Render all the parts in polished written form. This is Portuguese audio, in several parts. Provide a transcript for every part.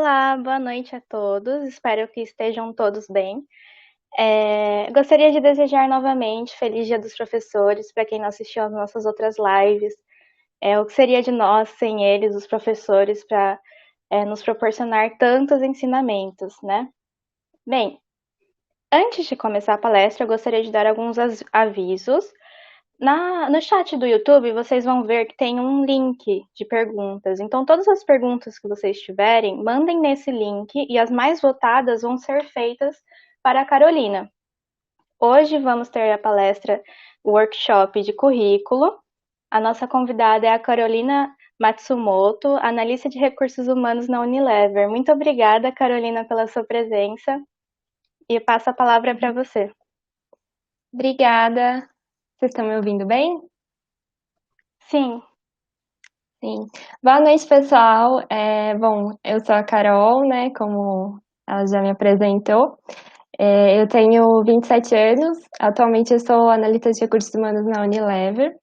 Olá, boa noite a todos. Espero que estejam todos bem. Gostaria de desejar novamente Feliz Dia dos Professores para quem não assistiu às nossas outras lives. O que seria de nós sem eles, os professores, para nos proporcionar tantos ensinamentos, né? Bem, antes de começar a palestra, eu gostaria de dar alguns avisos. No chat do YouTube, vocês vão ver que tem um link de perguntas. Então, todas as perguntas que vocês tiverem, mandem nesse link e as mais votadas vão ser feitas para a Carolina. Hoje vamos ter a palestra workshop de currículo. A nossa convidada é a Carolina Matsumoto, analista de recursos humanos na Unilever. Muito obrigada, Carolina, pela sua presença e passo a palavra para você. Obrigada. Vocês estão me ouvindo bem? Sim. Sim. Boa noite, pessoal. Bom, eu sou a Carol, né? Como ela já me apresentou. Eu tenho 27 anos. Atualmente eu sou analista de recursos humanos na Unilever.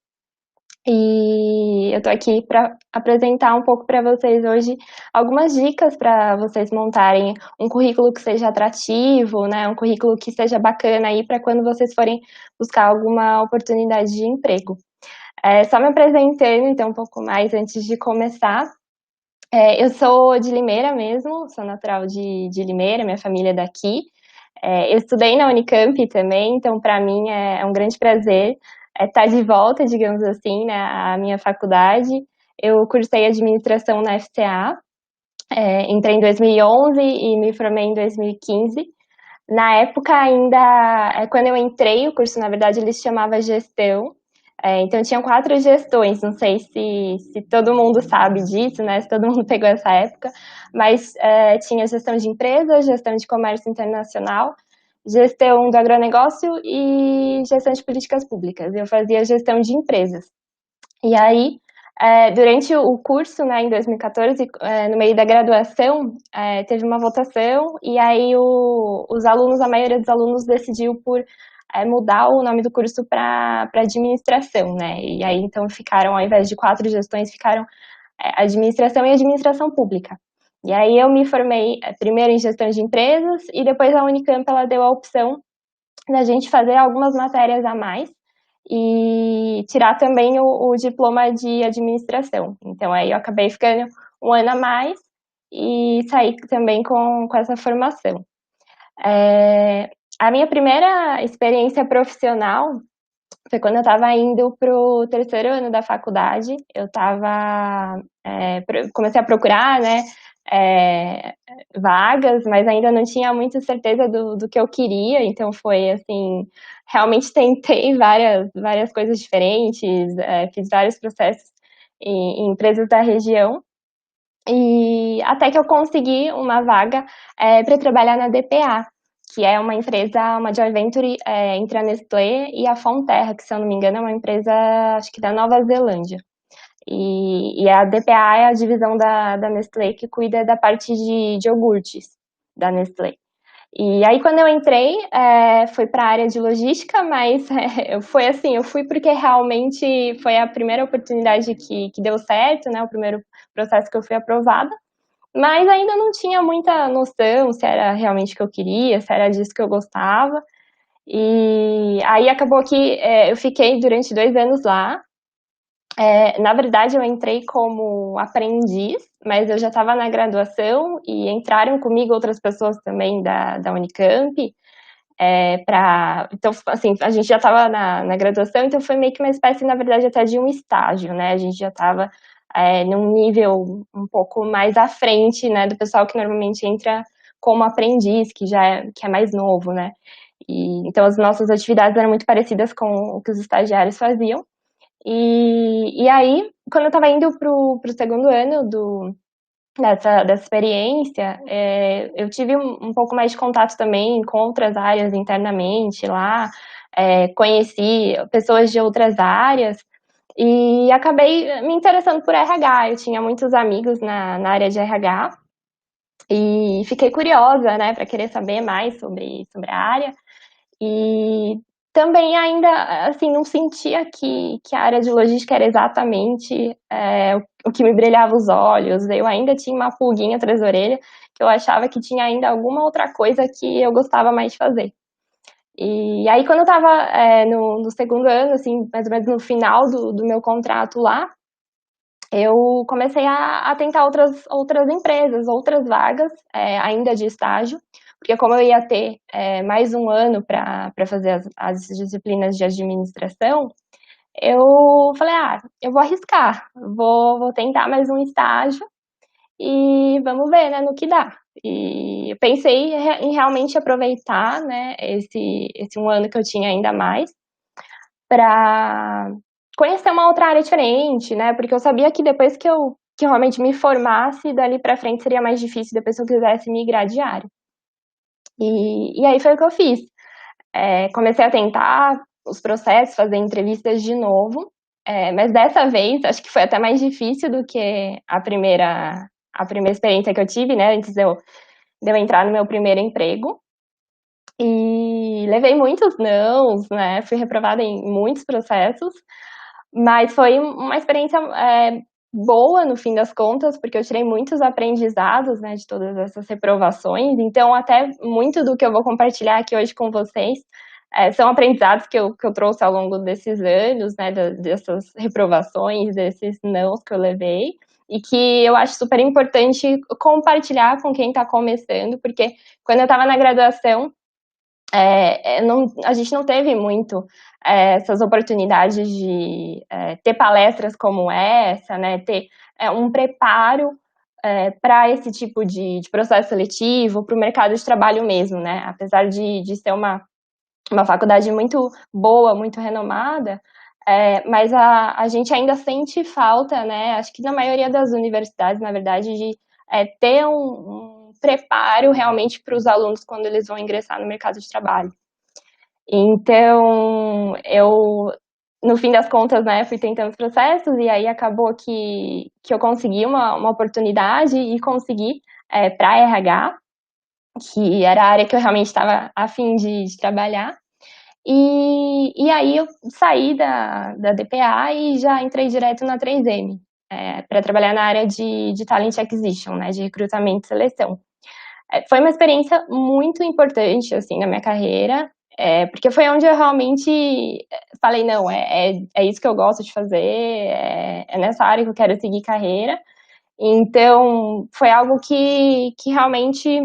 E eu tô aqui para apresentar um pouco para vocês hoje algumas dicas para vocês montarem um currículo que seja atrativo, né? Um currículo que seja bacana aí para quando vocês forem buscar alguma oportunidade de emprego. Só me apresentando, então, um pouco mais antes de começar. Eu sou de Limeira mesmo, sou natural de Limeira, minha família é daqui. Eu estudei na Unicamp também, então, para mim, é um grande prazer estar de volta, digamos assim, né, à minha faculdade. Eu cursei administração na FCA, entrei em 2011 e me formei em 2015. Na época, ainda, quando eu entrei, o curso, na verdade, ele se chamava gestão. Então, tinham 4 gestões, não sei se todo mundo sabe disso, né? Se todo mundo pegou essa época, mas tinha gestão de empresas, gestão de comércio internacional, gestão do agronegócio e gestão de políticas públicas. Eu fazia gestão de empresas. E aí, durante o curso, né, em 2014, no meio da graduação, teve uma votação e aí os alunos, a maioria dos alunos decidiu por mudar o nome do curso para administração, né? E aí, então, ficaram, ao invés de 4 gestões, ficaram administração e administração pública. E aí eu me formei primeiro em gestão de empresas e depois a Unicamp, ela deu a opção da gente fazer algumas matérias a mais e tirar também o diploma de administração. Então, aí eu acabei ficando um ano a mais e saí também com essa formação. A minha primeira experiência profissional foi quando eu estava indo para o terceiro ano da faculdade. Comecei a procurar, né, vagas, mas ainda não tinha muita certeza do que eu queria, então foi assim, realmente tentei várias coisas diferentes, fiz vários processos em empresas da região, e até que eu consegui uma vaga para trabalhar na DPA, que é uma empresa, uma joint venture entre a Nestlé e a Fonterra, que, se eu não me engano, é uma empresa, acho que da Nova Zelândia. E a DPA é a divisão da Nestlé que cuida da parte de iogurtes da Nestlé. E aí, quando eu entrei, foi para a área de logística, mas foi assim, eu fui porque realmente foi a primeira oportunidade que deu certo, né? O primeiro processo que eu fui aprovada, mas ainda não tinha muita noção se era realmente o que eu queria, se era disso que eu gostava. E aí acabou que eu fiquei durante 2 anos lá. Na verdade, eu entrei como aprendiz, mas eu já estava na graduação e entraram comigo outras pessoas também da Unicamp. Então, assim, a gente já estava na graduação, então foi meio que uma espécie, na verdade, até de um estágio, né? A gente já estava num nível um pouco mais à frente, né, do pessoal que normalmente entra como aprendiz, que é mais novo, né? Então, as nossas atividades eram muito parecidas com o que os estagiários faziam. E aí, quando eu estava indo para o segundo ano dessa experiência, eu tive um pouco mais de contato também com outras áreas internamente lá, conheci pessoas de outras áreas e acabei me interessando por RH. Eu tinha muitos amigos na área de RH e fiquei curiosa, né, para querer saber mais sobre a área. E também ainda, assim, não sentia que a área de logística era exatamente o que me brilhava os olhos. Eu ainda tinha uma pulguinha atrás da orelha, que eu achava que tinha ainda alguma outra coisa que eu gostava mais de fazer. E aí, quando eu estava no segundo ano, assim, mais ou menos no final do meu contrato lá, eu comecei a tentar outras empresas, outras vagas, ainda de estágio, porque como eu ia ter mais um ano para fazer as disciplinas de administração, eu falei, eu vou arriscar, vou tentar mais um estágio e vamos ver, né, no que dá. E eu pensei em realmente aproveitar, né, esse um ano que eu tinha ainda mais, para conhecer uma outra área diferente, né? Porque eu sabia que depois que eu realmente me formasse, dali para frente seria mais difícil depois se eu quisesse migrar de área. E aí foi o que eu fiz. Comecei a tentar os processos, fazer entrevistas de novo, mas dessa vez acho que foi até mais difícil do que a primeira experiência que eu tive, né? Antes de eu entrar no meu primeiro emprego. E levei muitos nãos, né? Fui reprovada em muitos processos, mas foi uma experiência boa no fim das contas, porque eu tirei muitos aprendizados, né, de todas essas reprovações. Então, até muito do que eu vou compartilhar aqui hoje com vocês são aprendizados que eu trouxe ao longo desses anos, né, dessas reprovações, desses nãos que eu levei. E que eu acho super importante compartilhar com quem está começando, porque quando eu estava na graduação, a gente não teve muito essas oportunidades de ter palestras como essa, né, ter um preparo para esse tipo de processo seletivo, para o mercado de trabalho mesmo, né, apesar de ser uma faculdade muito boa, muito renomada, mas a gente ainda sente falta, né, acho que na maioria das universidades, na verdade, de ter um preparo realmente para os alunos quando eles vão ingressar no mercado de trabalho. Então, no fim das contas, né, fui tentando os processos e aí acabou que eu consegui uma oportunidade e consegui para RH, que era a área que eu realmente estava a fim de trabalhar. E aí eu saí da DPA e já entrei direto na 3M, para trabalhar na área de Talent Acquisition, né, de recrutamento e seleção. Foi uma experiência muito importante, assim, na minha carreira, porque foi onde eu realmente falei, não, é isso que eu gosto de fazer, é nessa área que eu quero seguir carreira. Então, foi algo que realmente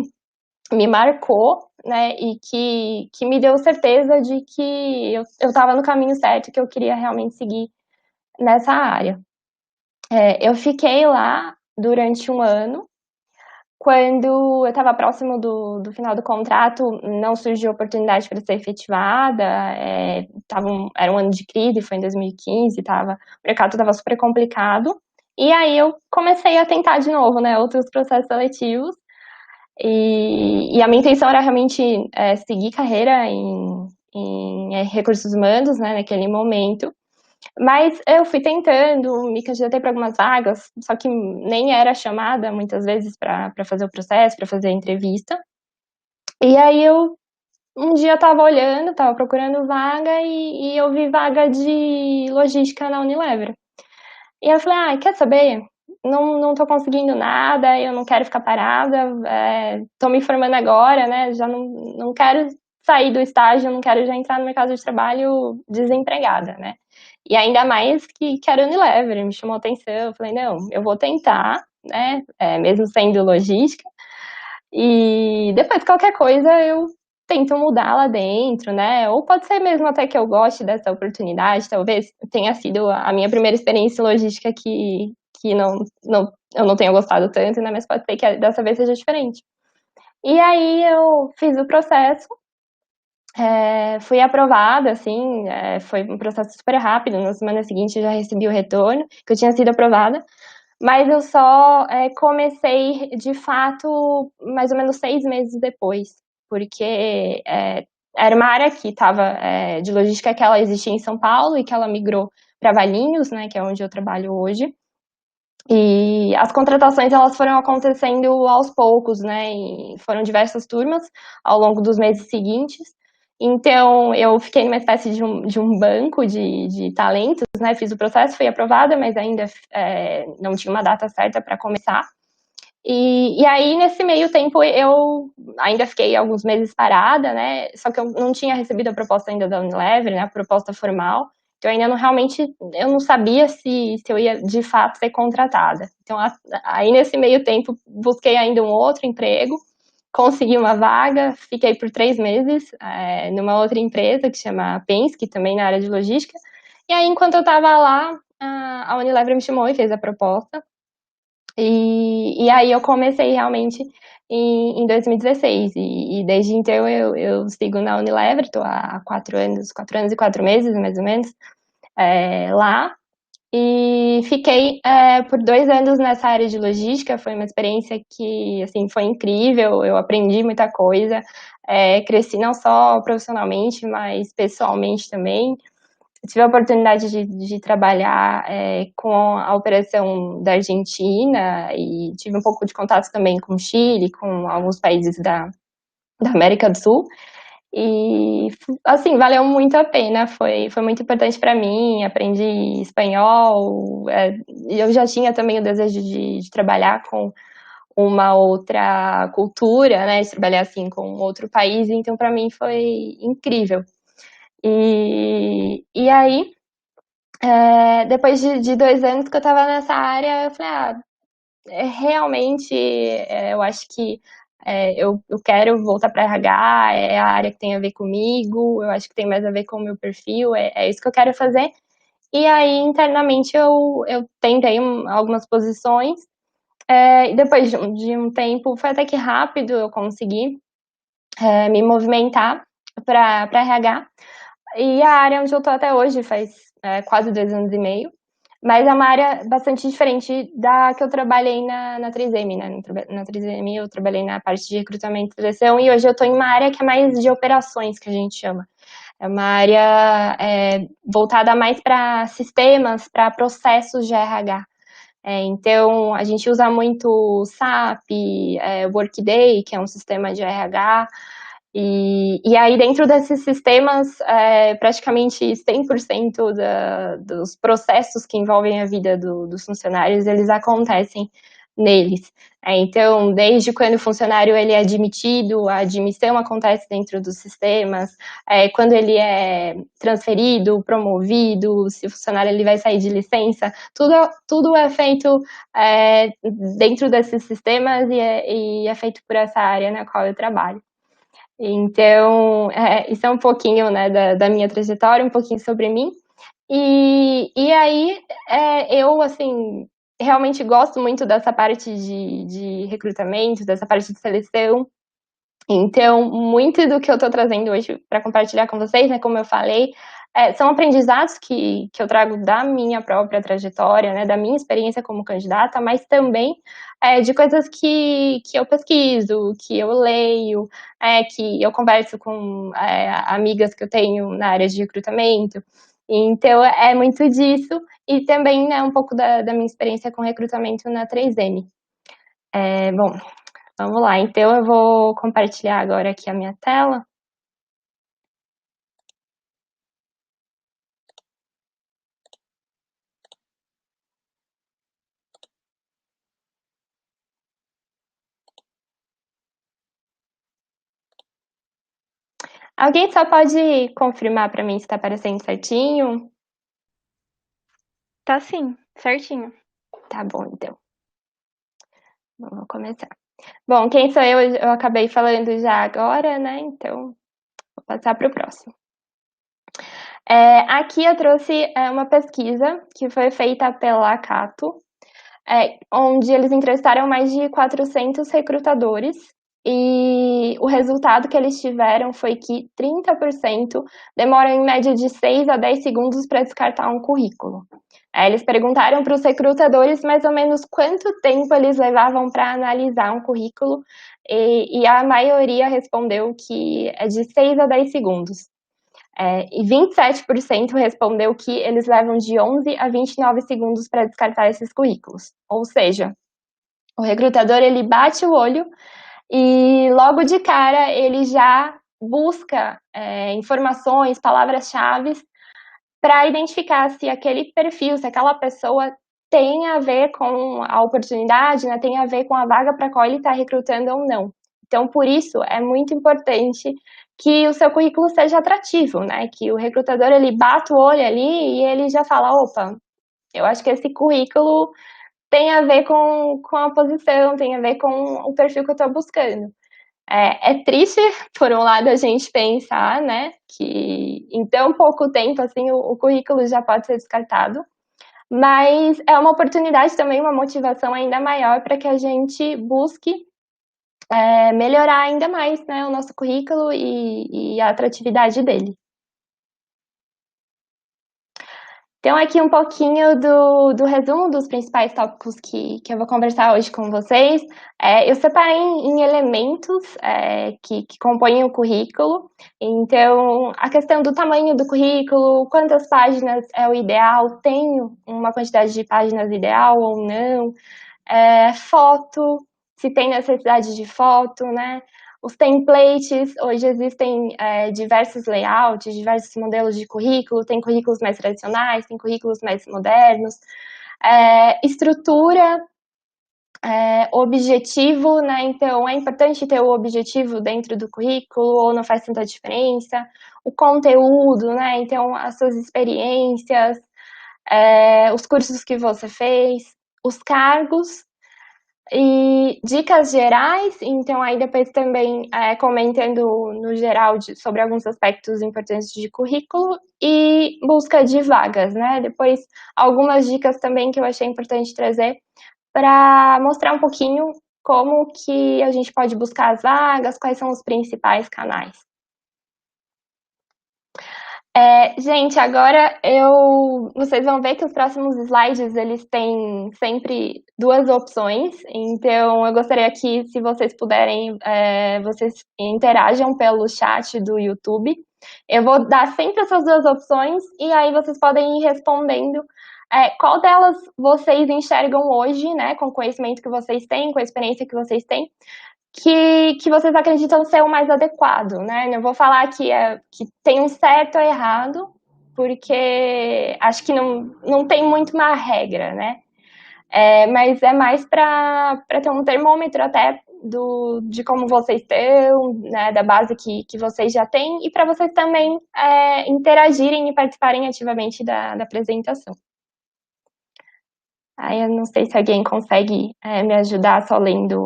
me marcou, né, e que me deu certeza de que eu estava no caminho certo, que eu queria realmente seguir nessa área. Eu fiquei lá durante um ano. Quando eu estava próximo do final do contrato, não surgiu oportunidade para ser efetivada, era um ano de crise, foi em 2015, o mercado estava super complicado, e aí eu comecei a tentar de novo, né, outros processos seletivos, e a minha intenção era realmente seguir carreira em recursos humanos, né, naquele momento, mas eu fui tentando, me candidatei para algumas vagas, só que nem era chamada muitas vezes para fazer o processo, para fazer a entrevista. E aí um dia estava olhando, estava procurando vaga e eu vi vaga de logística na Unilever. E eu falei, quer saber? Não tô conseguindo nada, eu não quero ficar parada, tô me formando agora, né? Já não quero sair do estágio, não quero já entrar no mercado de trabalho desempregada, né? E ainda mais que era Unilever, me chamou a atenção, eu falei, não, eu vou tentar, né, mesmo sendo logística, e depois qualquer coisa eu tento mudar lá dentro, né, ou pode ser mesmo até que eu goste dessa oportunidade, talvez tenha sido a minha primeira experiência logística que eu não tenha gostado tanto, né, mas pode ser que dessa vez seja diferente. E aí eu fiz o processo, fui aprovada, assim, foi um processo super rápido, na semana seguinte eu já recebi o retorno, que eu tinha sido aprovada, mas eu só comecei, de fato, mais ou menos 6 meses depois, porque era uma área que estava, de logística que ela existia em São Paulo e que ela migrou para Valinhos, né, que é onde eu trabalho hoje, e as contratações elas foram acontecendo aos poucos, né, e foram diversas turmas ao longo dos meses seguintes, Então, eu fiquei numa espécie de um banco de talentos, né? Fiz o processo, fui aprovada, mas ainda não tinha uma data certa para começar. E aí, nesse meio tempo, eu ainda fiquei alguns meses parada, né? Só que eu não tinha recebido a proposta ainda da Unilever, né? A proposta formal. Então, eu ainda não realmente, eu não sabia se eu ia de fato ser contratada. Então, aí nesse meio tempo, busquei ainda um outro emprego, consegui uma vaga, fiquei por 3 meses numa outra empresa que chama Penske, também na área de logística. E aí, enquanto eu estava lá, a Unilever me chamou e fez a proposta. E aí eu comecei realmente em 2016. E desde então eu sigo na Unilever, estou há 4 anos e 4 meses, mais ou menos, lá. E fiquei por 2 anos nessa área de logística. Foi uma experiência que assim, foi incrível, eu aprendi muita coisa, cresci não só profissionalmente, mas pessoalmente também. Tive a oportunidade de trabalhar com a operação da Argentina e tive um pouco de contato também com o Chile, com alguns países da América do Sul. E, assim, valeu muito a pena, foi muito importante para mim, aprendi espanhol, eu já tinha também o desejo de trabalhar com uma outra cultura, né, de trabalhar assim com outro país, então para mim foi incrível. E aí, depois de 2 anos que eu estava nessa área, eu falei, realmente, eu acho que eu quero voltar para RH, é a área que tem a ver comigo, eu acho que tem mais a ver com o meu perfil, é isso que eu quero fazer. E aí, internamente, eu tentei algumas posições, e depois de um tempo, foi até que rápido eu consegui me movimentar para RH. E a área onde eu estou até hoje faz quase 2 anos e meio, mas é uma área bastante diferente da que eu trabalhei na 3M, né? Na 3M eu trabalhei na parte de recrutamento e seleção, e hoje eu estou em uma área que é mais de operações, que a gente chama. É uma área voltada mais para sistemas, para processos de RH. Então, a gente usa muito SAP, Workday, que é um sistema de RH, e aí, dentro desses sistemas, praticamente 100% dos processos que envolvem a vida dos funcionários, eles acontecem neles. Então, desde quando o funcionário ele é admitido, a admissão acontece dentro dos sistemas, quando ele é transferido, promovido, se o funcionário ele vai sair de licença, tudo é feito dentro desses sistemas e é feito por essa área na qual eu trabalho. Então, isso é um pouquinho, né, da minha trajetória, um pouquinho sobre mim. E aí, eu, assim, realmente gosto muito dessa parte de recrutamento, dessa parte de seleção. Então, muito do que eu estou trazendo hoje para compartilhar com vocês, né, como eu falei, são aprendizados que eu trago da minha própria trajetória, né, da minha experiência como candidata, mas também de coisas que eu pesquiso, que eu leio, que eu converso com amigas que eu tenho na área de recrutamento. Então, é muito disso, e também, né, um pouco da minha experiência com recrutamento na 3M. Bom, vamos lá, então eu vou compartilhar agora aqui a minha tela. Alguém só pode confirmar para mim se está aparecendo certinho? Tá sim, certinho. Tá bom, então. Vamos começar. Bom, quem sou eu? Eu acabei falando já agora, né? Então, vou passar para o próximo. Aqui eu trouxe uma pesquisa que foi feita pela Cato, onde eles entrevistaram mais de 400 recrutadores, e o resultado que eles tiveram foi que 30% demoram em média de 6 a 10 segundos para descartar um currículo. Eles perguntaram para os recrutadores mais ou menos quanto tempo eles levavam para analisar um currículo, e a maioria respondeu que é de 6 a 10 segundos. E 27% respondeu que eles levam de 11 a 29 segundos para descartar esses currículos. Ou seja, o recrutador ele bate o olho e logo de cara ele já busca informações, palavras-chave, para identificar se aquele perfil, se aquela pessoa tem a ver com a oportunidade, né, tem a ver com a vaga para a qual ele está recrutando ou não. Então, por isso, é muito importante que o seu currículo seja atrativo, né, que o recrutador, ele bata o olho ali e ele já fala, opa, eu acho que esse currículo tem a ver com a posição, tem a ver com o perfil que eu estou buscando. É triste, por um lado, a gente pensar, né, que em tão pouco tempo, assim, o currículo já pode ser descartado, mas é uma oportunidade também, uma motivação ainda maior para que a gente busque melhorar ainda mais, né, o nosso currículo e a atratividade dele. Então, aqui um pouquinho do resumo dos principais tópicos que eu vou conversar hoje com vocês. Eu separei em elementos que compõem o currículo. Então, a questão do tamanho do currículo, quantas páginas é o ideal, tem uma quantidade de páginas ideal ou não, foto, se tem necessidade de foto, né? Os templates, hoje existem diversos layouts, diversos modelos de currículo, tem currículos mais tradicionais, tem currículos mais modernos, estrutura, objetivo, né? Então é importante ter o objetivo dentro do currículo ou não faz tanta diferença, o conteúdo, né? Então as suas experiências, os cursos que você fez, os cargos, e dicas gerais, então aí depois também comentando no geral sobre alguns aspectos importantes de currículo e busca de vagas, né? Depois algumas dicas também que eu achei importante trazer para mostrar um pouquinho como que a gente pode buscar as vagas, quais são os principais canais. Gente, agora vocês vão ver que os próximos slides, eles têm sempre duas opções, então eu gostaria que, se vocês puderem, vocês interajam pelo chat do YouTube. Eu vou dar sempre essas duas opções e aí vocês podem ir respondendo qual delas vocês enxergam hoje, né, com o conhecimento que vocês têm, com a experiência que vocês têm, que vocês acreditam ser o mais adequado, né? Não vou falar que tem um certo ou errado, porque acho que não tem muito uma regra, né? Mas é mais para ter um termômetro até de como vocês estão, né, da base que vocês já têm, e para vocês também interagirem e participarem ativamente da apresentação. Aí eu não sei se alguém consegue me ajudar só lendo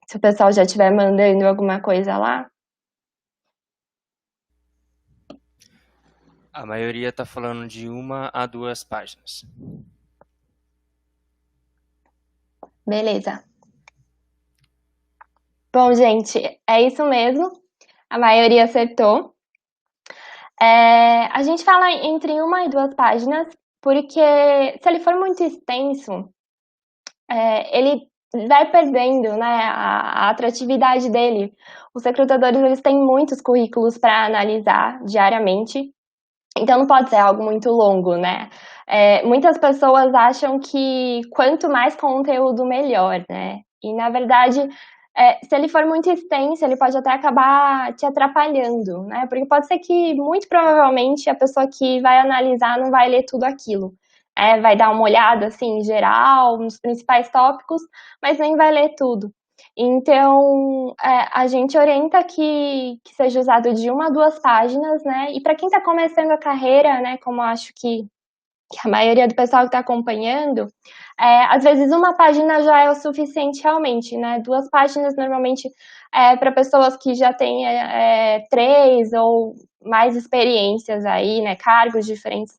se o pessoal já estiver mandando alguma coisa lá. A maioria está falando de 1 a 2 páginas. Beleza. Bom, gente, é isso mesmo. A maioria acertou. A gente fala entre 1 e 2 páginas, porque se ele for muito extenso, ele vai perdendo, né, a atratividade dele. Os recrutadores, eles têm muitos currículos para analisar diariamente, então não pode ser algo muito longo, né? Muitas pessoas acham que quanto mais conteúdo, melhor, né? E, na verdade, se ele for muito extenso, ele pode até acabar te atrapalhando, né? Porque pode ser que, muito provavelmente, a pessoa que vai analisar não vai ler tudo aquilo. Vai dar uma olhada, assim, em geral, nos principais tópicos, mas nem vai ler tudo. Então, a gente orienta que seja usado de 1 a 2 páginas, né? E para quem está começando a carreira, né, como eu acho que a maioria do pessoal que está acompanhando, às vezes 1 página já é o suficiente realmente, né? 2 páginas normalmente para pessoas que já têm 3 ou mais experiências aí, né? Cargos diferentes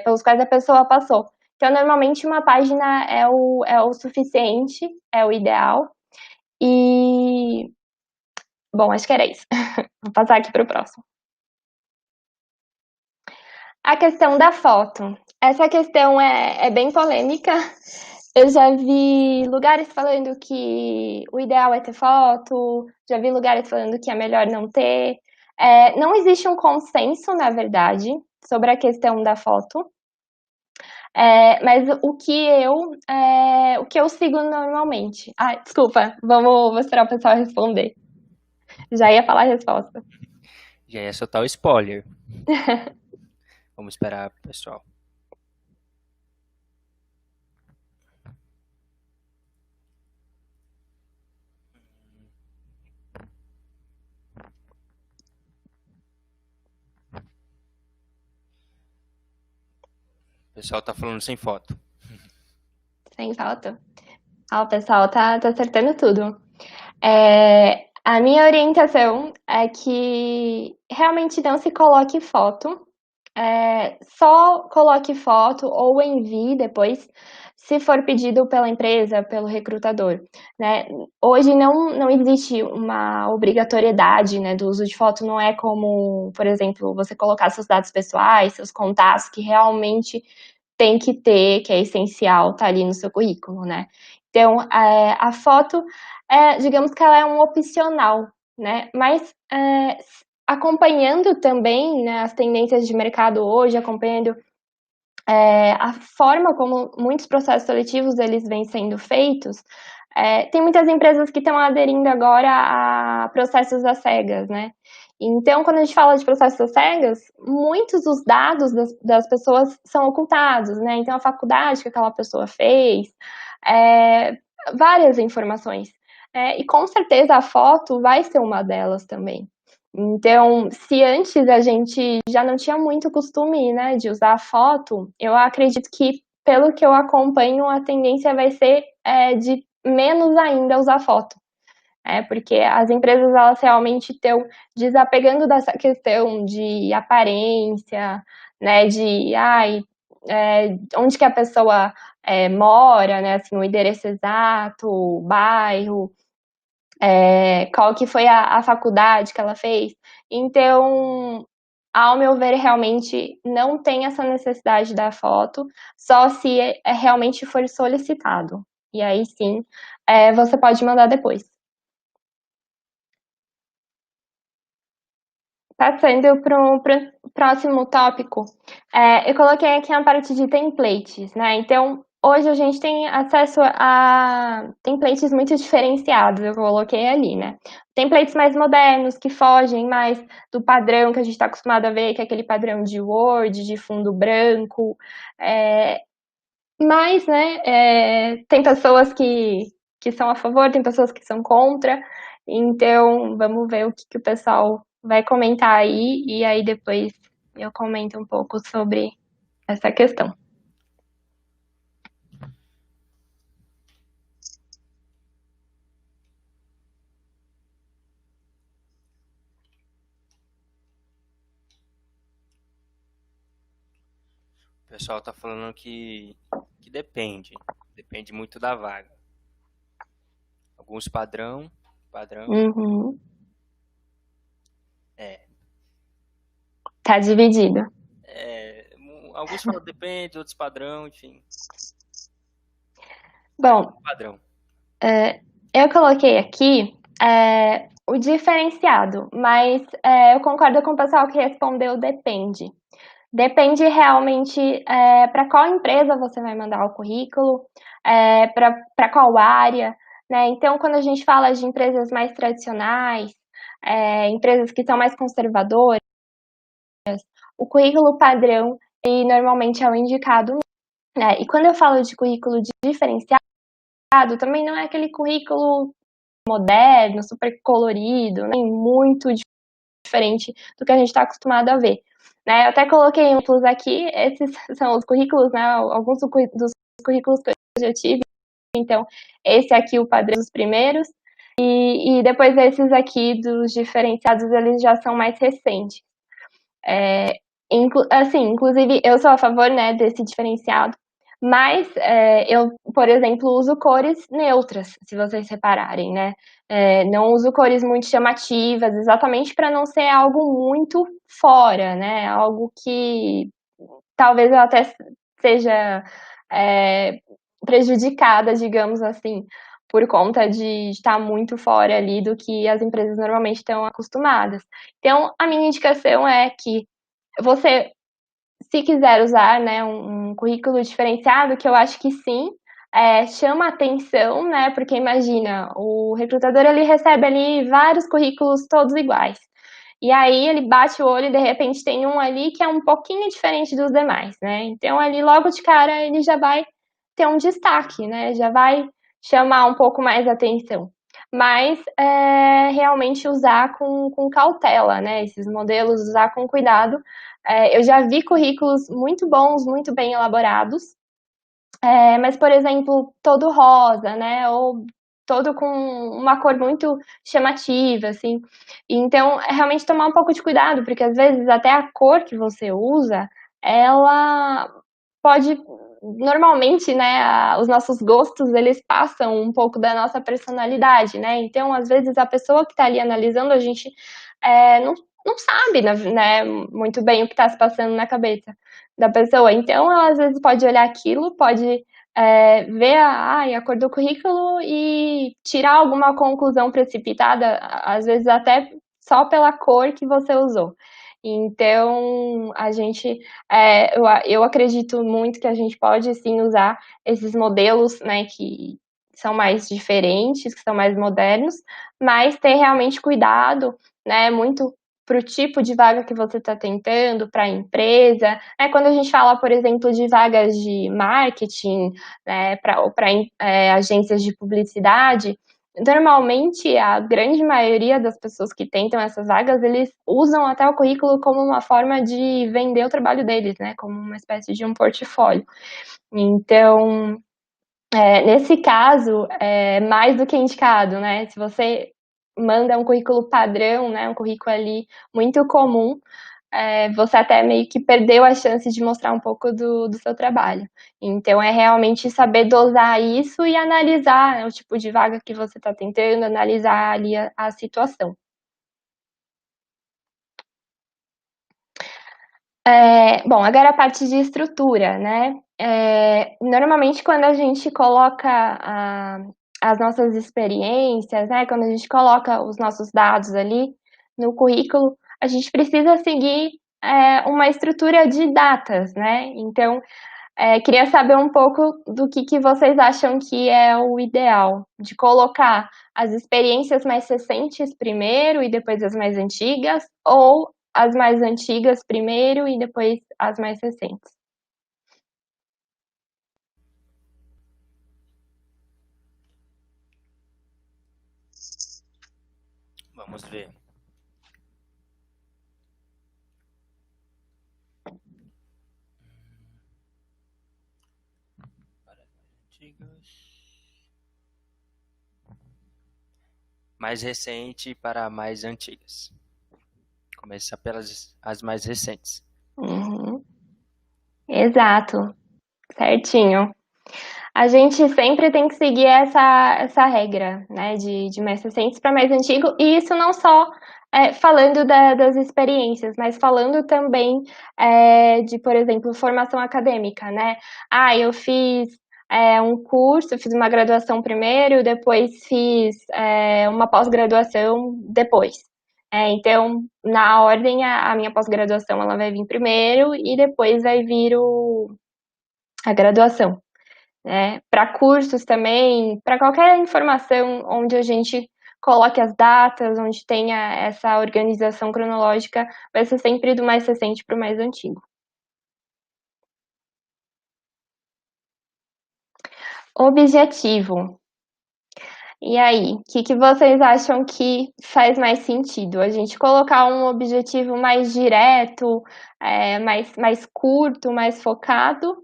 pelos quais a pessoa passou. Então, normalmente 1 página é o suficiente, é o ideal. E, bom, acho que era isso. Vou passar aqui para o próximo. A questão da foto. Essa questão é bem polêmica. Eu já vi lugares falando que o ideal é ter foto, já vi lugares falando que é melhor não ter. Não existe um consenso, na verdade, sobre a questão da foto. Mas o que eu sigo normalmente. Desculpa, vou esperar o pessoal responder. Já ia falar a resposta. Já ia soltar o spoiler. Vamos esperar, pessoal. O pessoal tá falando sem foto. Sem falta. O pessoal tá acertando tudo. A minha orientação é que realmente não se coloque foto, só coloque foto ou envie depois, se for pedido pela empresa, pelo recrutador, né? Hoje não existe uma obrigatoriedade, né, do uso de foto, não é como, por exemplo, você colocar seus dados pessoais, seus contatos, que realmente tem que ter, que é essencial, tá ali no seu currículo, né? Então, a foto, digamos que ela é um opcional, né? Mas acompanhando também, né, as tendências de mercado hoje, acompanhando a forma como muitos processos seletivos eles vêm sendo feitos, tem muitas empresas que estão aderindo agora a processos às cegas, né? Então, quando a gente fala de processos às cegas, muitos dos dados das pessoas são ocultados, né? Então, a faculdade que aquela pessoa fez, várias informações. E com certeza a foto vai ser uma delas também. Então, se antes a gente já não tinha muito costume, né, de usar foto, eu acredito que, pelo que eu acompanho, a tendência vai ser de menos ainda usar foto. Porque as empresas, elas realmente estão desapegando dessa questão de aparência, né, de, onde que a pessoa mora, né, assim, o endereço exato, o bairro, qual que foi a faculdade que ela fez. Então, ao meu ver, realmente não tem essa necessidade da foto, só se realmente for solicitado. E aí sim, você pode mandar depois. Passando para o próximo tópico, eu coloquei aqui a parte de templates, né? Então, hoje a gente tem acesso a templates muito diferenciados, eu coloquei ali, né? Templates mais modernos, que fogem mais do padrão que a gente está acostumado a ver, que é aquele padrão de Word, de fundo branco. Mas, né, tem pessoas que são a favor, tem pessoas que são contra. Então, vamos ver o que o pessoal vai comentar aí, e aí depois eu comento um pouco sobre essa questão. O pessoal tá falando que depende. Depende muito da vaga. Alguns padrão. Uhum. É. Tá dividido. Alguns falam depende, outros padrão, enfim. Bom, Padrão. eu coloquei aqui o diferenciado, mas eu concordo com o pessoal que respondeu depende. Depende realmente para qual empresa você vai mandar o currículo, para qual área, né? Então, quando a gente fala de empresas mais tradicionais, empresas que são mais conservadoras, o currículo padrão e normalmente é o indicado, né? E quando eu falo de currículo diferenciado, também não é aquele currículo moderno, super colorido, né? Muito diferente do que a gente está acostumado a ver. Né? Eu até coloquei exemplos aqui, esses são os currículos, né? Alguns dos currículos que eu já tive. Então, esse aqui, o padrão dos primeiros, e depois esses aqui dos diferenciados, eles já são mais recentes. Assim, inclusive, eu sou a favor, né, desse diferenciado, mas eu, por exemplo, uso cores neutras, se vocês repararem, né? Não uso cores muito chamativas, exatamente para não ser algo muito fora, né? Algo que talvez eu até seja prejudicada, digamos assim, por conta de estar muito fora ali do que as empresas normalmente estão acostumadas. Então, a minha indicação é que você, se quiser usar, né, um currículo diferenciado, que eu acho que sim, chama atenção, né? Porque imagina, o recrutador ele recebe ali vários currículos todos iguais. E aí ele bate o olho e de repente tem um ali que é um pouquinho diferente dos demais, né? Então ali logo de cara ele já vai ter um destaque, né? Já vai chamar um pouco mais atenção. Mas realmente usar com cautela, né? Esses modelos, usar com cuidado. Eu já vi currículos muito bons, muito bem elaborados, mas, por exemplo, todo rosa, né? Ou todo com uma cor muito chamativa, assim. Então, é realmente tomar um pouco de cuidado, porque às vezes até a cor que você usa, ela pode normalmente, né, os nossos gostos, eles passam um pouco da nossa personalidade, né? Então, às vezes a pessoa que está ali analisando a gente não sabe, né, muito bem o que está se passando na cabeça da pessoa. Então, ela às vezes pode olhar aquilo, pode ver a cor do currículo e tirar alguma conclusão precipitada, às vezes até só pela cor que você usou. Então, eu acredito muito que a gente pode sim usar esses modelos, né, que são mais diferentes, que são mais modernos, mas ter realmente cuidado, né, muito para o tipo de vaga que você está tentando, para a empresa. Quando a gente fala, por exemplo, de vagas de marketing, né, para agências de publicidade, normalmente a grande maioria das pessoas que tentam essas vagas, eles usam até o currículo como uma forma de vender o trabalho deles, né, como uma espécie de um portfólio. Então, nesse caso, é mais do que indicado, né? Se você manda um currículo padrão, né, um currículo ali muito comum, você até meio que perdeu a chance de mostrar um pouco do seu trabalho. Então, é realmente saber dosar isso e analisar, né, o tipo de vaga que você está tentando, analisar ali a situação. Bom, agora a parte de estrutura, né? Normalmente quando a gente coloca as nossas experiências, né? Quando a gente coloca os nossos dados ali no currículo, a gente precisa seguir uma estrutura de datas, né? Então, queria saber um pouco do que vocês acham que é o ideal, de colocar as experiências mais recentes primeiro e depois as mais antigas, ou as mais antigas primeiro e depois as mais recentes. Vamos ver. Mais recente para mais antigas. Começar pelas as mais recentes. Uhum. Exato, certinho. A gente sempre tem que seguir essa regra, né, de mais recentes para mais antigo, e isso não só falando das experiências, mas falando também de, por exemplo, formação acadêmica, né? Eu fiz um curso, fiz uma graduação primeiro, depois fiz uma pós-graduação depois. Então, na ordem, a minha pós-graduação ela vai vir primeiro e depois vai vir a graduação. Para cursos também, para qualquer informação onde a gente coloque as datas, onde tenha essa organização cronológica, vai ser sempre do mais recente para o mais antigo. Objetivo. E aí, o que vocês acham que faz mais sentido? A gente colocar um objetivo mais direto, mais curto, mais focado,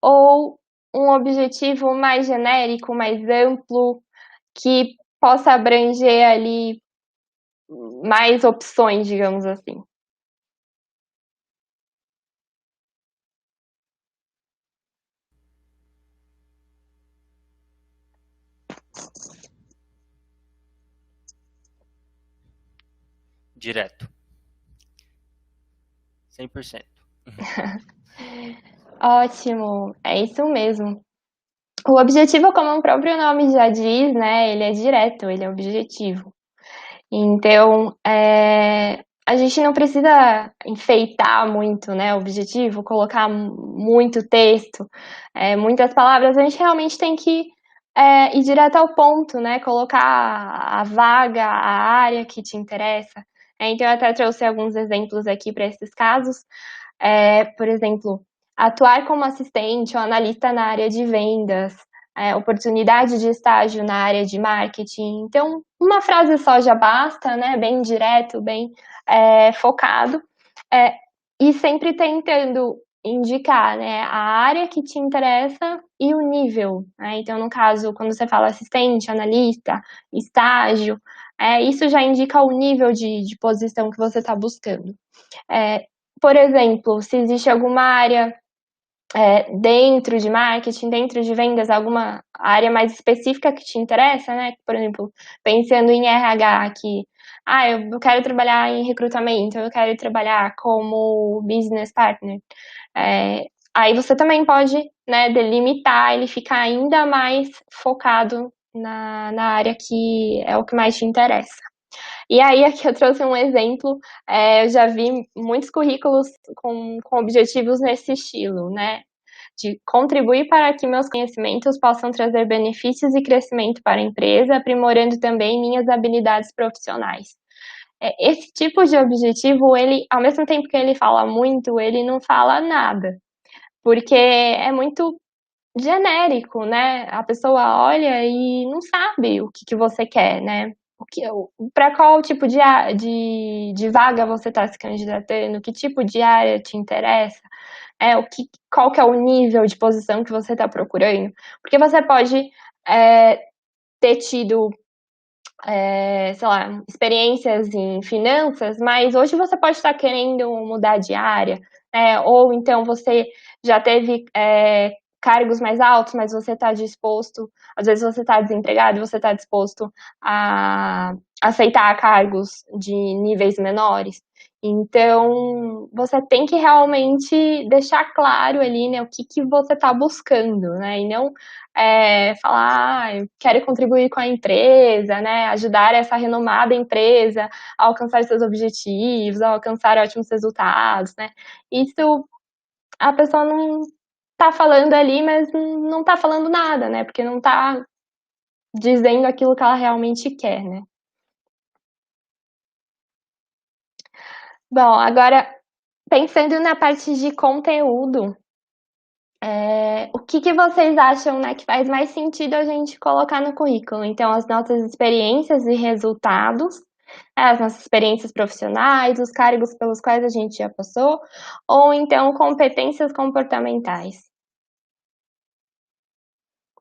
ou um objetivo mais genérico, mais amplo, que possa abranger ali mais opções, digamos assim? Direto. 100%. Ótimo, é isso mesmo. O objetivo, como o próprio nome já diz, né, ele é direto, ele é objetivo. Então, a gente não precisa enfeitar muito, né, o objetivo, colocar muito texto, muitas palavras, a gente realmente tem que ir direto ao ponto, né, colocar a vaga, a área que te interessa. Então, eu até trouxe alguns exemplos aqui para esses casos. Por exemplo, atuar como assistente ou analista na área de vendas, oportunidade de estágio na área de marketing. Então, uma frase só já basta, né? Bem direto, bem focado, e sempre tentando indicar, né, a área que te interessa e o nível, né? Então, no caso, quando você fala assistente, analista, estágio, isso já indica o nível de posição que você está buscando. Por exemplo, se existe alguma área dentro de marketing, dentro de vendas, alguma área mais específica que te interessa, né? Por exemplo, pensando em RH aqui, eu quero trabalhar em recrutamento, eu quero trabalhar como business partner. Aí você também pode, né, delimitar, ele ficar ainda mais focado na área que é o que mais te interessa. E aí, aqui eu trouxe um exemplo, eu já vi muitos currículos com objetivos nesse estilo, né? De contribuir para que meus conhecimentos possam trazer benefícios e crescimento para a empresa, aprimorando também minhas habilidades profissionais. Esse tipo de objetivo, ele, ao mesmo tempo que ele fala muito, ele não fala nada, porque é muito genérico, né? A pessoa olha e não sabe o que você quer, né? Para qual tipo de vaga você está se candidatando, que tipo de área te interessa, qual que é o nível de posição que você está procurando, porque você pode ter tido, sei lá, experiências em finanças, mas hoje você pode estar querendo mudar de área, ou então você já teve cargos mais altos, mas você está disposto, às vezes você está desempregado e você está disposto a aceitar cargos de níveis menores. Então, você tem que realmente deixar claro ali, né, o que você está buscando, né, e não falar, eu quero contribuir com a empresa, né, ajudar essa renomada empresa a alcançar seus objetivos, a alcançar ótimos resultados, né. Isso a pessoa não tá falando ali, mas não tá falando nada, né? Porque não tá dizendo aquilo que ela realmente quer, né? Bom, agora pensando na parte de conteúdo, o que vocês acham, né, que faz mais sentido a gente colocar no currículo? Então, as nossas experiências e resultados, as nossas experiências profissionais, os cargos pelos quais a gente já passou, ou então competências comportamentais?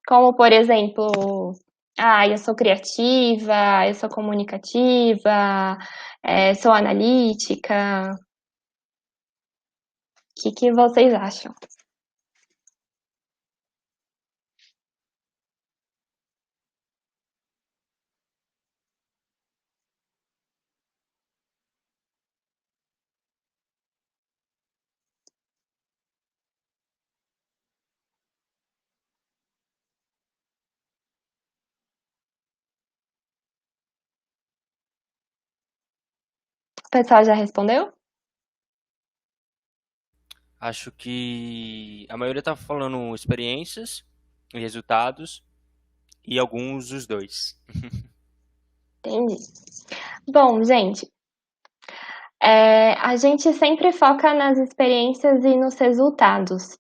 Como, por exemplo, eu sou criativa, eu sou comunicativa, sou analítica. O que vocês acham? O pessoal já respondeu? Acho que a maioria tá falando experiências e resultados e alguns dos dois. Entendi. Bom, gente, a gente sempre foca nas experiências e nos resultados,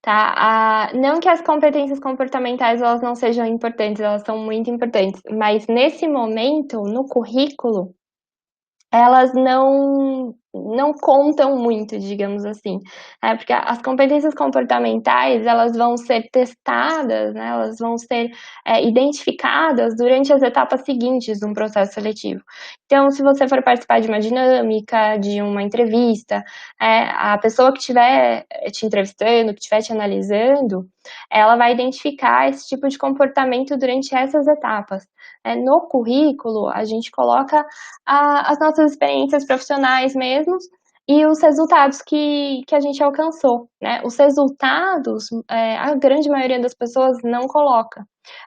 tá? Não que as competências comportamentais elas não sejam importantes, elas são muito importantes, mas nesse momento, no currículo, elas não contam muito, digamos assim, porque as competências comportamentais, elas vão ser testadas, né, elas vão ser identificadas durante as etapas seguintes de um processo seletivo. Então, se você for participar de uma dinâmica, de uma entrevista, a pessoa que estiver te entrevistando, que estiver te analisando, ela vai identificar esse tipo de comportamento durante essas etapas. No currículo, a gente coloca as nossas experiências profissionais mesmo e os resultados que a gente alcançou, né? Os resultados, a grande maioria das pessoas não coloca,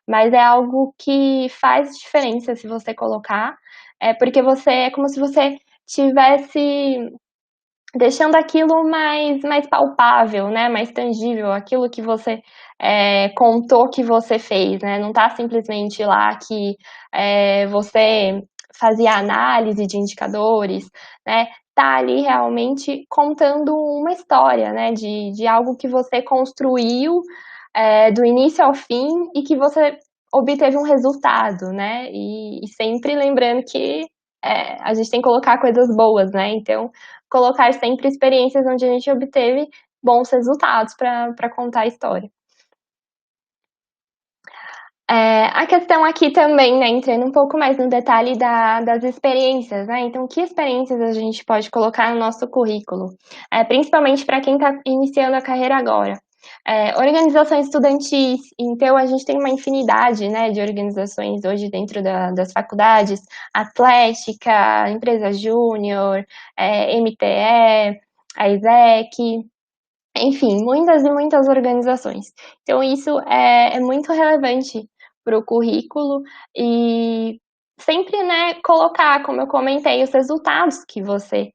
mas é algo que faz diferença se você colocar, porque é como se você tivesse deixando aquilo mais palpável, né, mais tangível, aquilo que você contou que você fez, né, não está simplesmente lá que você fazia análise de indicadores, né, tá ali realmente contando uma história, né, de algo que você construiu do início ao fim e que você obteve um resultado, né, e sempre lembrando que a gente tem que colocar coisas boas, né, então colocar sempre experiências onde a gente obteve bons resultados para contar a história. A questão aqui também, né, entrando um pouco mais no detalhe das experiências, né? Então, que experiências a gente pode colocar no nosso currículo? Principalmente para quem está iniciando a carreira agora. Organizações estudantis, então a gente tem uma infinidade, né, de organizações hoje dentro das faculdades, Atlética, Empresa Júnior, MTE, a ISEC, enfim, muitas e muitas organizações. Então, isso é muito relevante para o currículo e sempre, né, colocar, como eu comentei, os resultados que você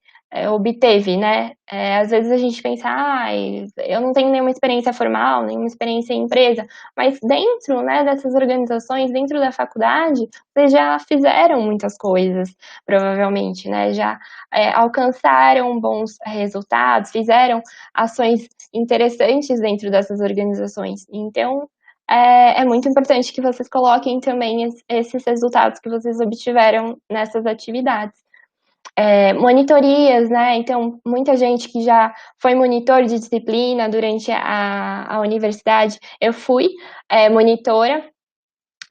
obteve, né? Às vezes a gente pensa, eu não tenho nenhuma experiência formal, nenhuma experiência em empresa, mas dentro, né, dessas organizações, dentro da faculdade, vocês já fizeram muitas coisas, provavelmente, né? Já alcançaram bons resultados, fizeram ações interessantes dentro dessas organizações. Então, é muito importante que vocês coloquem também esses resultados que vocês obtiveram nessas atividades. Monitorias, né? Então, muita gente que já foi monitor de disciplina durante a universidade. Eu fui monitora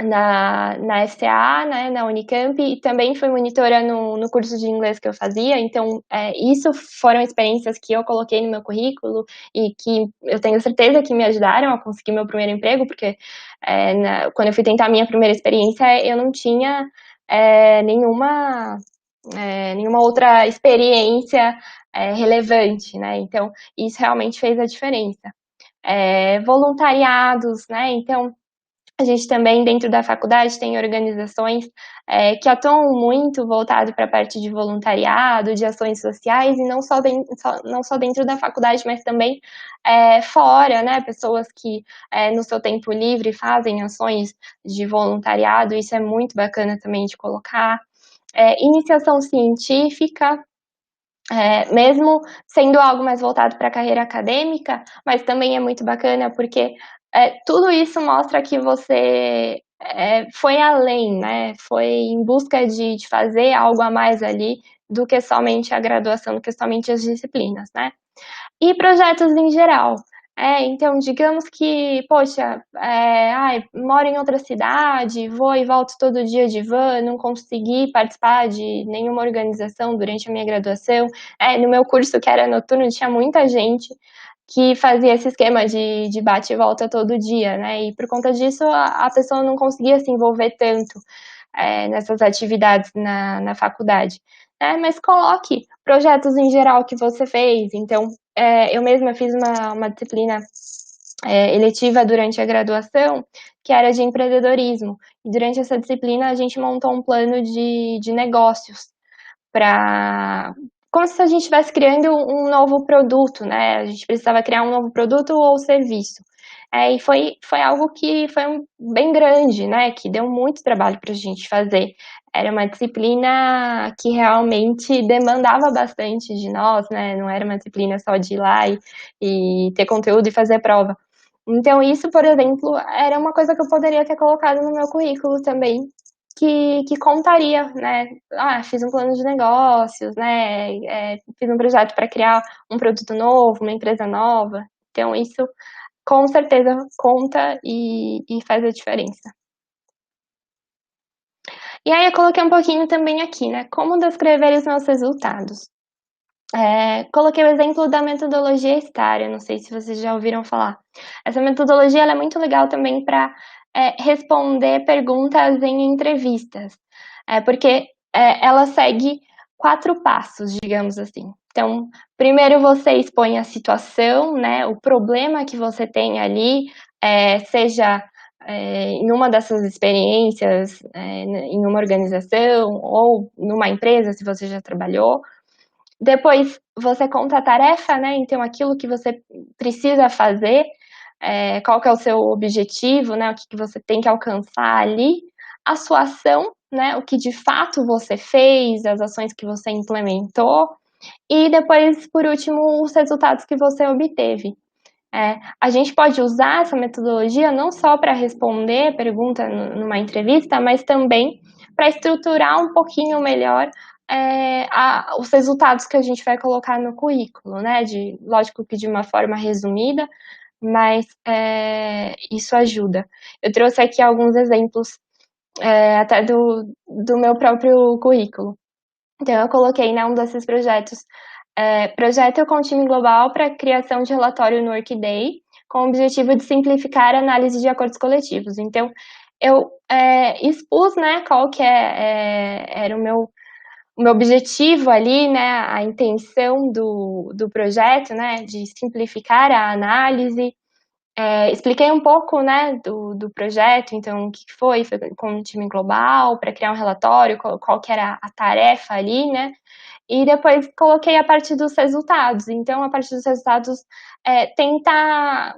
na FCA, né, na Unicamp, e também fui monitora no curso de inglês que eu fazia, então isso foram experiências que eu coloquei no meu currículo e que eu tenho certeza que me ajudaram a conseguir meu primeiro emprego, porque quando eu fui tentar a minha primeira experiência, eu não tinha nenhuma outra experiência relevante, né, então isso realmente fez a diferença. Voluntariados, né, então a gente também, dentro da faculdade, tem organizações que atuam muito voltado para a parte de voluntariado, de ações sociais, e não só dentro da faculdade, mas também fora, né? Pessoas que no seu tempo livre fazem ações de voluntariado, isso é muito bacana também de colocar. Iniciação científica, mesmo sendo algo mais voltado para a carreira acadêmica, mas também é muito bacana porque tudo isso mostra que você foi além, né? Foi em busca de fazer algo a mais ali do que somente a graduação, do que somente as disciplinas, né? E projetos em geral. Então, digamos que, poxa, moro em outra cidade, vou e volto todo dia de van, não consegui participar de nenhuma organização durante a minha graduação. No meu curso, que era noturno, tinha muita gente que fazia esse esquema de bate e volta todo dia, né? E por conta disso, a pessoa não conseguia se envolver tanto nessas atividades na faculdade. Mas coloque projetos em geral que você fez. Então, eu mesma fiz uma disciplina eletiva durante a graduação, que era de empreendedorismo. E durante essa disciplina, a gente montou um plano de negócios para como se a gente estivesse criando um novo produto, né? A gente precisava criar um novo produto ou serviço. E foi algo que foi bem grande, né? Que deu muito trabalho para a gente fazer. Era uma disciplina que realmente demandava bastante de nós, né? Não era uma disciplina só de ir lá e ter conteúdo e fazer prova. Então, isso, por exemplo, era uma coisa que eu poderia ter colocado no meu currículo também, que contaria, né? Fiz um plano de negócios, né? Fiz um projeto para criar um produto novo, uma empresa nova. Então, isso com certeza conta e faz a diferença. E aí eu coloquei um pouquinho também aqui, né? Como descrever os meus resultados. Coloquei o exemplo da metodologia STAR, não sei se vocês já ouviram falar. Essa metodologia ela é muito legal também para responder perguntas em entrevistas, porque ela segue 4 passos, digamos assim. Então, primeiro você expõe a situação, né, o problema que você tem ali, seja em uma dessas experiências, em uma organização ou numa empresa, se você já trabalhou. Depois você conta a tarefa, né? Então aquilo que você precisa fazer, qual que é o seu objetivo, né? O que você tem que alcançar ali, a sua ação, né? O que de fato você fez, as ações que você implementou, e depois, por último, os resultados que você obteve. A gente pode usar essa metodologia não só para responder pergunta numa entrevista, mas também para estruturar um pouquinho melhor os resultados que a gente vai colocar no currículo, né? Lógico que de uma forma resumida, mas isso ajuda. Eu trouxe aqui alguns exemplos até do meu próprio currículo. Então, eu coloquei, né, um desses projetos, projeto com time global para criação de relatório no Workday, com o objetivo de simplificar a análise de acordos coletivos. Então, eu expus, né, qual que era o meu objetivo ali, né, a intenção do projeto, né, de simplificar a análise. Expliquei um pouco, né, do projeto, então o que foi com o time global, para criar um relatório, qual que era a tarefa ali, né, e depois coloquei a parte dos resultados. Então, a parte dos resultados, tentar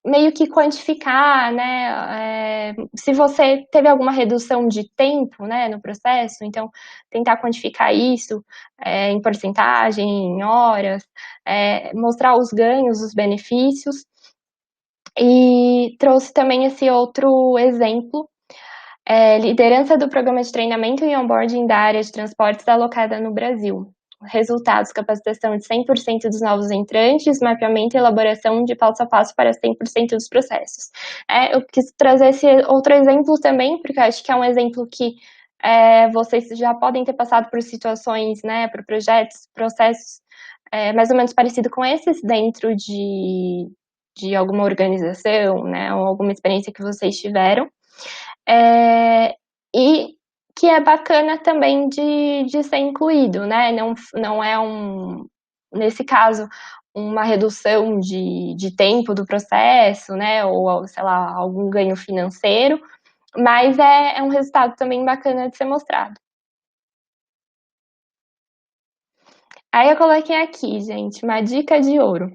meio que quantificar, né, se você teve alguma redução de tempo, né, no processo, então tentar quantificar isso em porcentagem, em horas, mostrar os ganhos, os benefícios, e trouxe também esse outro exemplo, liderança do programa de treinamento e onboarding da área de transportes alocada no Brasil. Resultados, capacitação de 100% dos novos entrantes, mapeamento e elaboração de passo a passo para 100% dos processos. Eu quis trazer esse outro exemplo também, porque eu acho que é um exemplo que vocês já podem ter passado por situações, né, por projetos, processos mais ou menos parecido com esses dentro de alguma organização, né, ou alguma experiência que vocês tiveram. E que é bacana também de ser incluído, né? Não é nesse caso, uma redução de tempo do processo, né? Ou, sei lá, algum ganho financeiro, mas é um resultado também bacana de ser mostrado. Aí eu coloquei aqui, gente, uma dica de ouro,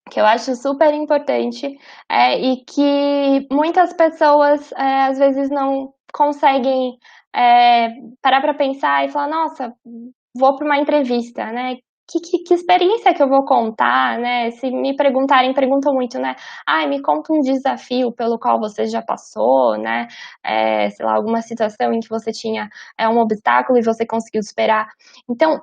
que eu acho super importante e que muitas pessoas às vezes não conseguem parar para pensar e falar, nossa, vou para uma entrevista, né? Que experiência que eu vou contar, né? Se me perguntarem, perguntam muito, né? Me conta um desafio pelo qual você já passou, né? Sei lá, alguma situação em que você tinha um obstáculo e você conseguiu superar. Então,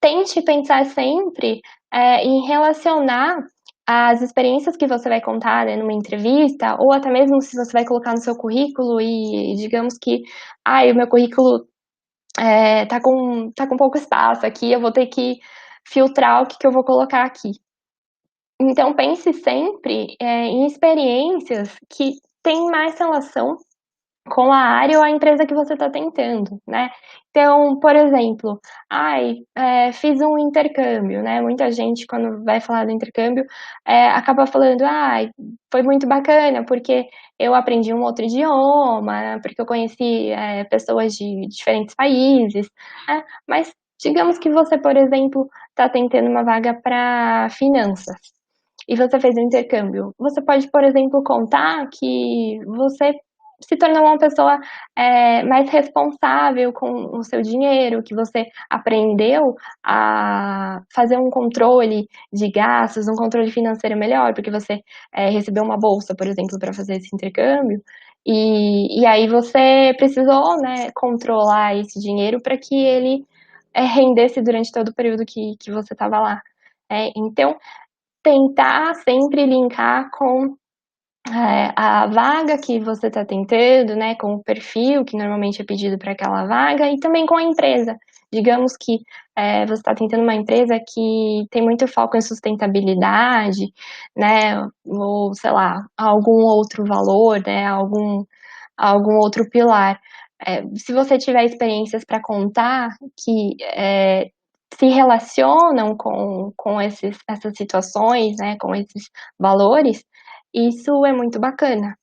tente pensar sempre em relacionar as experiências que você vai contar, né, numa entrevista, ou até mesmo se você vai colocar no seu currículo e digamos que, o meu currículo tá com pouco espaço aqui, eu vou ter que filtrar o que eu vou colocar aqui. Então pense sempre em experiências que têm mais relação com a área ou a empresa que você está tentando, né? Então, por exemplo, fiz um intercâmbio, né? Muita gente, quando vai falar do intercâmbio, acaba falando, foi muito bacana, porque eu aprendi um outro idioma, né? Porque eu conheci pessoas de diferentes países, né? Mas digamos que você, por exemplo, está tentando uma vaga para finanças e você fez um intercâmbio. Você pode, por exemplo, contar que você se tornou uma pessoa mais responsável com o seu dinheiro, que você aprendeu a fazer um controle de gastos, um controle financeiro melhor, porque você recebeu uma bolsa, por exemplo, para fazer esse intercâmbio, e aí você precisou, né, controlar esse dinheiro para que ele rendesse durante todo o período que você estava lá. Então, tentar sempre linkar com a vaga que você está tentando, né, com o perfil que normalmente é pedido para aquela vaga e também com a empresa. Digamos que você está tentando uma empresa que tem muito foco em sustentabilidade, né, ou sei lá, algum outro valor, né, algum outro pilar. Se você tiver experiências para contar que se relacionam com essas situações, né, com esses valores, isso é muito bacana.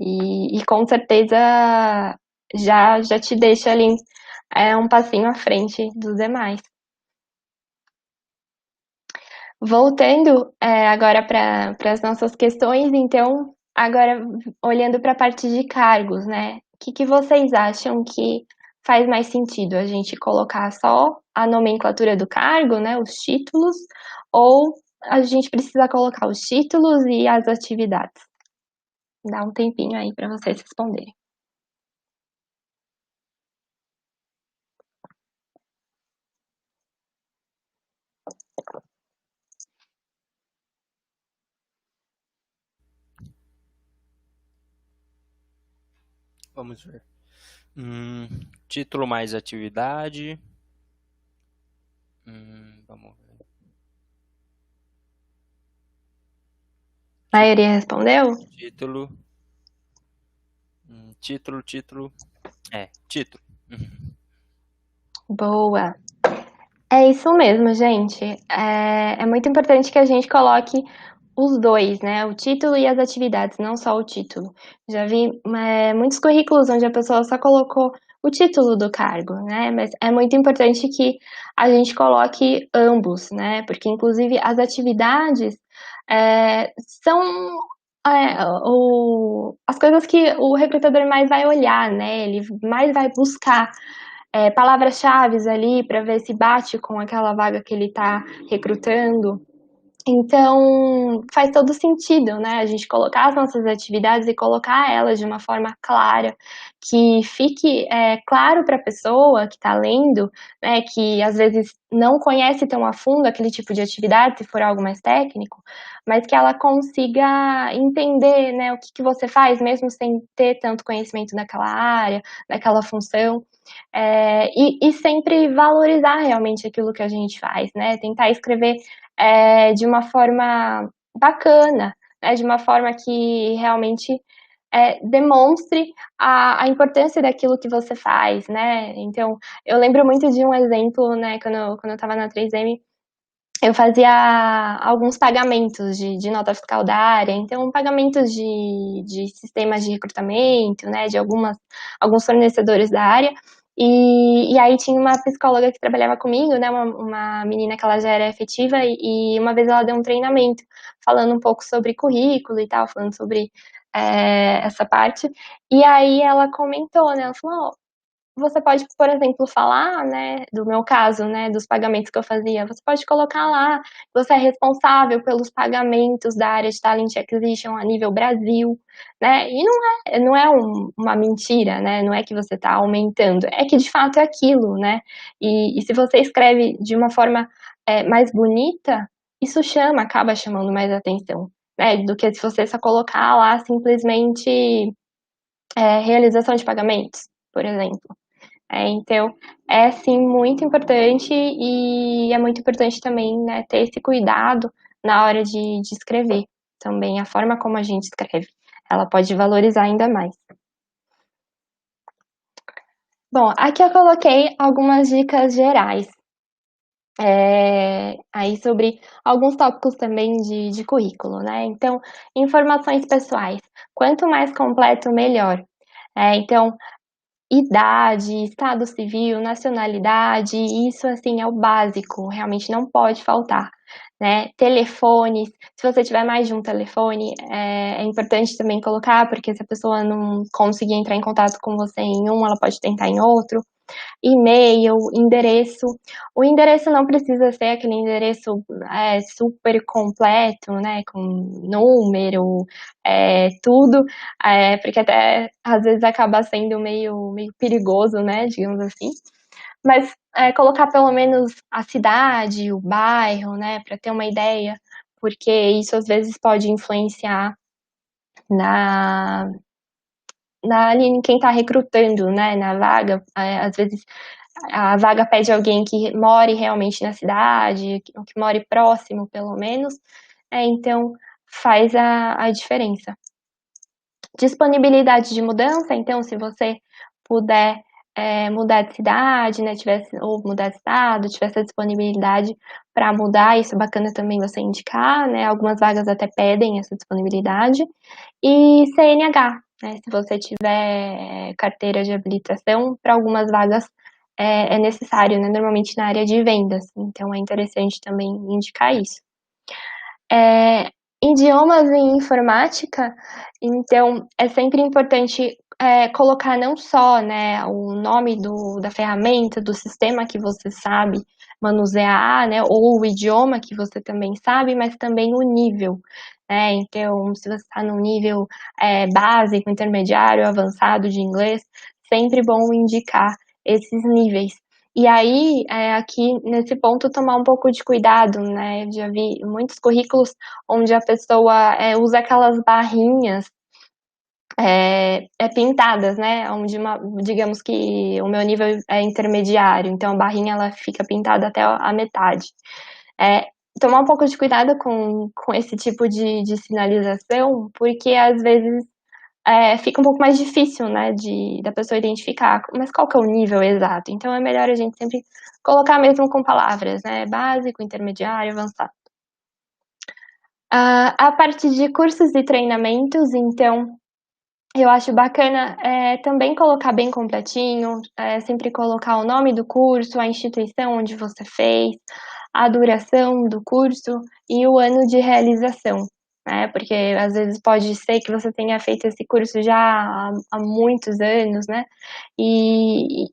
E com certeza já te deixa ali um passinho à frente dos demais. Voltando agora para as nossas questões, então, agora olhando para a parte de cargos, né? O que vocês acham que faz mais sentido? A gente colocar só a nomenclatura do cargo, né? Os títulos, ou a gente precisa colocar os títulos e as atividades? Dá um tempinho aí para vocês responderem. Vamos ver. Título mais atividade. Vamos ver. A maioria respondeu? Título. Título. Título. Boa! É isso mesmo, gente. É muito importante que a gente coloque os dois, né? O título e as atividades, não só o título. Já vi muitos currículos onde a pessoa só colocou o título do cargo, né? Mas é muito importante que a gente coloque ambos, né? Porque, inclusive, as atividades são as coisas que o recrutador mais vai olhar, né? Ele mais vai buscar palavras-chave ali para ver se bate com aquela vaga que ele está recrutando. Então, faz todo sentido, né? A gente colocar as nossas atividades e colocar elas de uma forma clara, que fique claro para a pessoa que está lendo, né, que às vezes não conhece tão a fundo aquele tipo de atividade, se for algo mais técnico, mas que ela consiga entender, né, o que você faz, mesmo sem ter tanto conhecimento daquela área, daquela função. E sempre valorizar realmente aquilo que a gente faz, né? Tentar escrever de uma forma bacana, né? De uma forma que realmente demonstre a importância daquilo que você faz, né? Então, eu lembro muito de um exemplo, né? Quando eu estava na 3M, eu fazia alguns pagamentos de nota fiscal da área, então pagamentos de sistemas de recrutamento, né, de alguns fornecedores da área, e aí tinha uma psicóloga que trabalhava comigo, né, uma menina que ela já era efetiva, e uma vez ela deu um treinamento falando um pouco sobre currículo e tal, falando sobre essa parte, e aí ela comentou, né, ela falou, você pode, por exemplo, falar, né, do meu caso, né, dos pagamentos que eu fazia, você pode colocar lá, você é responsável pelos pagamentos da área de Talent Acquisition a nível Brasil, né, e não é uma mentira, né, não é que você está aumentando, é que de fato é aquilo, né, e se você escreve de uma forma mais bonita, isso acaba chamando mais atenção, né, do que se você só colocar lá simplesmente realização de pagamentos, por exemplo. Então, é sim muito importante e é muito importante também, né, ter esse cuidado na hora de escrever também, a forma como a gente escreve. Ela pode valorizar ainda mais. Bom, aqui eu coloquei algumas dicas gerais aí sobre alguns tópicos também de currículo, né? Então, informações pessoais. Quanto mais completo, melhor. Então, idade, estado civil, nacionalidade, isso assim é o básico, realmente não pode faltar, né? Telefones, se você tiver mais de um telefone, é importante também colocar, porque se a pessoa não conseguir entrar em contato com você em um, ela pode tentar em outro. E-mail, endereço. O endereço não precisa ser aquele endereço super completo, né, com número, tudo, porque até às vezes acaba sendo meio perigoso, né, digamos assim. Mas colocar pelo menos a cidade, o bairro, né, para ter uma ideia, porque isso às vezes pode influenciar na, ali em quem está recrutando, né, na vaga. Às vezes a vaga pede alguém que more realmente na cidade, ou que more próximo, pelo menos, então faz a diferença. Disponibilidade de mudança, então, se você puder mudar de cidade, né, ou mudar de estado, tivesse a disponibilidade para mudar, isso é bacana também você indicar, né, algumas vagas até pedem essa disponibilidade, e CNH, né, se você tiver carteira de habilitação, para algumas vagas é necessário, né, normalmente na área de vendas, então é interessante também indicar isso. Idiomas e informática, então é sempre importante colocar não só, né, o nome da ferramenta, do sistema que você sabe manusear, né, ou o idioma que você também sabe, mas também o nível, né, então se você está no nível básico, intermediário, avançado de inglês, sempre bom indicar esses níveis. E aí, aqui nesse ponto, tomar um pouco de cuidado, né? Já vi muitos currículos onde a pessoa usa aquelas barrinhas pintadas, né? Onde digamos que o meu nível é intermediário, então a barrinha ela fica pintada até a metade. Tomar um pouco de cuidado com esse tipo de sinalização, porque às vezes fica um pouco mais difícil, né, da pessoa identificar, mas qual que é o nível exato? Então é melhor a gente sempre colocar mesmo com palavras, né, básico, intermediário, avançado. A parte de cursos e treinamentos, então, eu acho bacana também colocar bem completinho, sempre colocar o nome do curso, a instituição onde você fez, a duração do curso e o ano de realização, né? Porque às vezes pode ser que você tenha feito esse curso já há muitos anos, né? E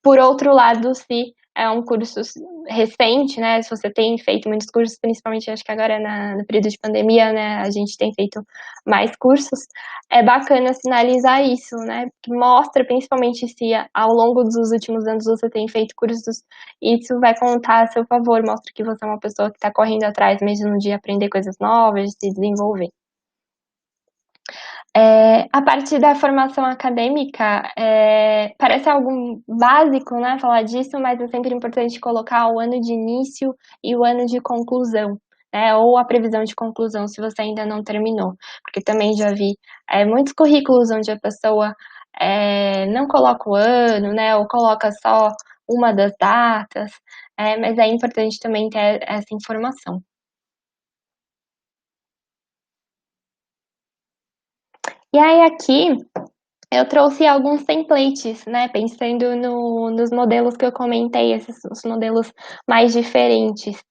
por outro lado, se é um curso recente, né? Se você tem feito muitos cursos, principalmente acho que agora no período de pandemia, né? A gente tem feito mais cursos. É bacana sinalizar isso, né? Que mostra, principalmente se ao longo dos últimos anos você tem feito cursos, isso vai contar a seu favor, mostra que você é uma pessoa que está correndo atrás mesmo de aprender coisas novas, de se desenvolver. A parte da formação acadêmica, parece algo básico, né, falar disso, mas é sempre importante colocar o ano de início e o ano de conclusão, né, ou a previsão de conclusão, se você ainda não terminou, porque também já vi muitos currículos onde a pessoa não coloca o ano, né, ou coloca só uma das datas, mas é importante também ter essa informação. E aí aqui eu trouxe alguns templates, né, pensando nos modelos que eu comentei, os modelos mais diferentes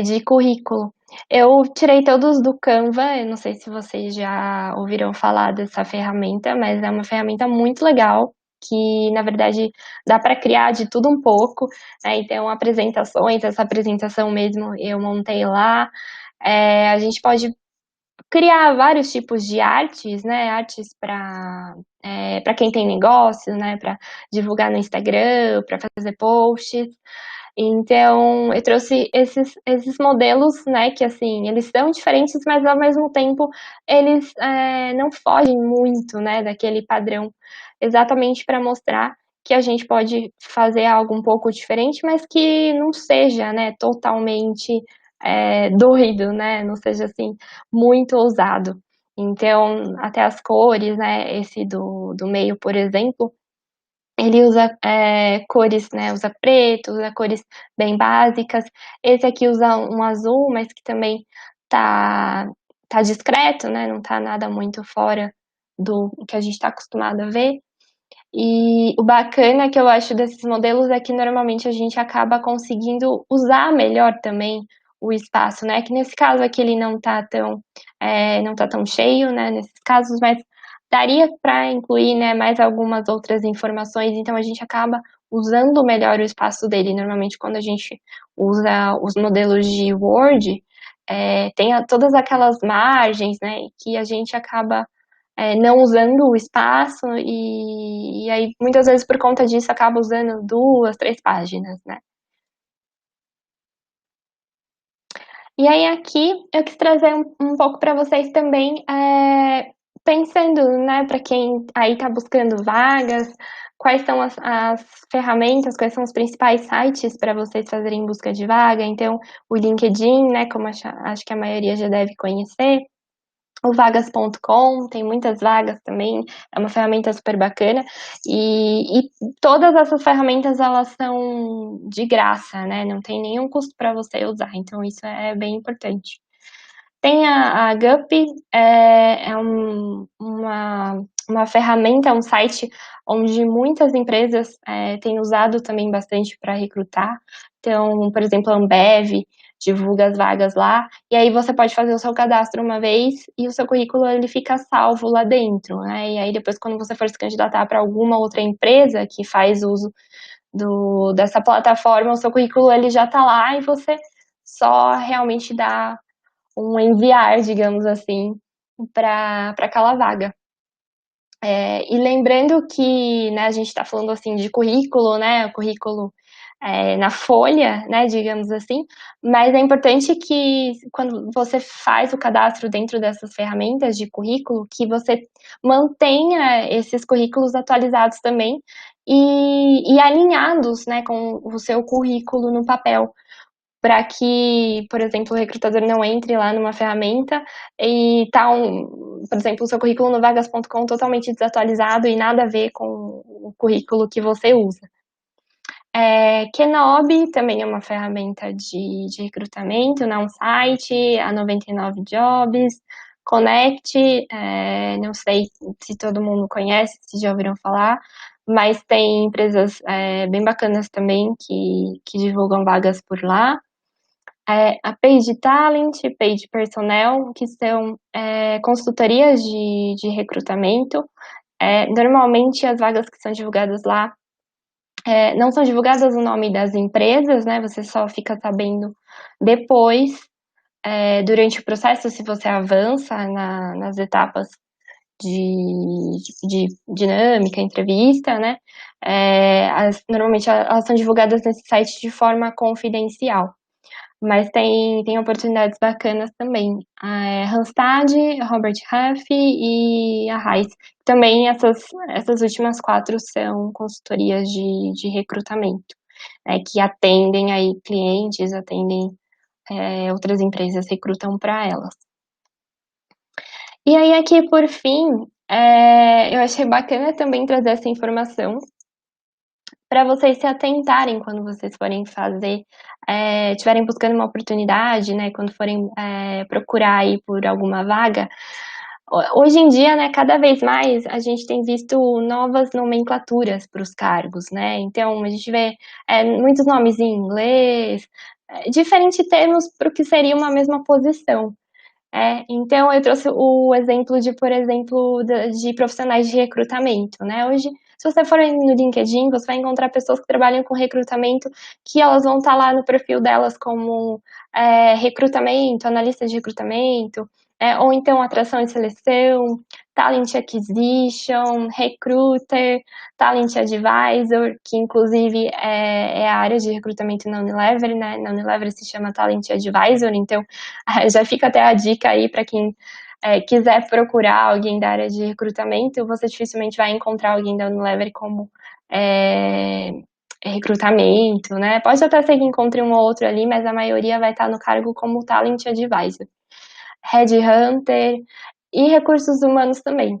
de currículo. Eu tirei todos do Canva, eu não sei se vocês já ouviram falar dessa ferramenta, mas é uma ferramenta muito legal, que na verdade dá para criar de tudo um pouco, né, então apresentações, essa apresentação mesmo eu montei lá, a gente pode criar vários tipos de artes, né? Artes para quem tem negócio, né? Para divulgar no Instagram, para fazer posts. Então, eu trouxe esses modelos, né? Que assim, eles são diferentes, mas ao mesmo tempo eles não fogem muito, né? Daquele padrão, exatamente para mostrar que a gente pode fazer algo um pouco diferente, mas que não seja, né? Totalmente doido, né? Não seja assim muito ousado. Então, até as cores, né? Esse do meio, por exemplo, ele usa cores, né? Usa preto, usa cores bem básicas. Esse aqui usa um azul, mas que também tá discreto, né? Não tá nada muito fora do que a gente está acostumado a ver. E o bacana que eu acho desses modelos é que normalmente a gente acaba conseguindo usar melhor também o espaço, né? Que nesse caso aqui ele não tá tão cheio, né? Nesses casos, mas daria para incluir, né, mais algumas outras informações, então a gente acaba usando melhor o espaço dele. Normalmente quando a gente usa os modelos de Word, tem todas aquelas margens, né, que a gente acaba não usando o espaço e aí muitas vezes por conta disso acaba usando 2, 3 páginas, né. E aí aqui eu quis trazer um pouco para vocês também, pensando, né, para quem aí está buscando vagas, quais são as ferramentas, quais são os principais sites para vocês fazerem busca de vaga. Então, o LinkedIn, né, como acho que a maioria já deve conhecer, O vagas.com tem muitas vagas também, é uma ferramenta super bacana, e todas essas ferramentas elas são de graça, né? Não tem nenhum custo para você usar, então isso é bem importante. Tem a Guppy, uma ferramenta, um site onde muitas empresas têm usado também bastante para recrutar. Então, por exemplo, a Ambev divulga as vagas lá, e aí você pode fazer o seu cadastro uma vez e o seu currículo ele fica salvo lá dentro, né? E aí depois quando você for se candidatar para alguma outra empresa que faz uso dessa plataforma, o seu currículo ele já está lá e você só realmente dá um enviar, digamos assim, para aquela vaga. E lembrando que, né, a gente está falando assim de currículo, né, o currículo na folha, né, digamos assim, mas é importante que quando você faz o cadastro dentro dessas ferramentas de currículo, que você mantenha esses currículos atualizados também e alinhados, né, com o seu currículo no papel, para que, por exemplo, o recrutador não entre lá numa ferramenta e tá por exemplo, o seu currículo no vagas.com totalmente desatualizado e nada a ver com o currículo que você usa. Kenobi também é uma ferramenta de recrutamento, né, um site, a 99 Jobs, Connect, não sei se todo mundo conhece, se já ouviram falar, mas tem empresas bem bacanas também que divulgam vagas por lá. A Page Talent, Page Personnel, que são consultorias de recrutamento. Normalmente as vagas que são divulgadas lá não são divulgadas o nome das empresas, né? Você só fica sabendo depois, durante o processo, se você avança nas etapas de dinâmica, entrevista, né? Normalmente elas são divulgadas nesse site de forma confidencial. Mas tem oportunidades bacanas também. A Randstad, Robert Half e a Heiss. Também essas últimas 4 são consultorias de recrutamento, que atendem aí clientes, atendem outras empresas, recrutam para elas. E aí aqui, por fim, eu achei bacana também trazer essa informação para vocês se atentarem quando vocês forem fazer, estiverem buscando uma oportunidade, né, quando forem procurar aí por alguma vaga. Hoje em dia, né, cada vez mais a gente tem visto novas nomenclaturas para os cargos, né? Então a gente vê muitos nomes em inglês, diferentes termos para o que seria uma mesma posição. Então eu trouxe o exemplo por exemplo, de profissionais de recrutamento, né? Hoje, se você for no LinkedIn, você vai encontrar pessoas que trabalham com recrutamento, que elas vão estar lá no perfil delas como recrutamento, analista de recrutamento, ou então atração e seleção, talent acquisition, recruiter, talent advisor, que inclusive é a área de recrutamento na Unilever, né? Na Unilever se chama talent advisor, então já fica até a dica aí para quem quiser procurar alguém da área de recrutamento, você dificilmente vai encontrar alguém da Unilever como recrutamento, né? Pode até ser que encontre um ou outro ali, mas a maioria vai estar no cargo como talent advisor, headhunter e recursos humanos também,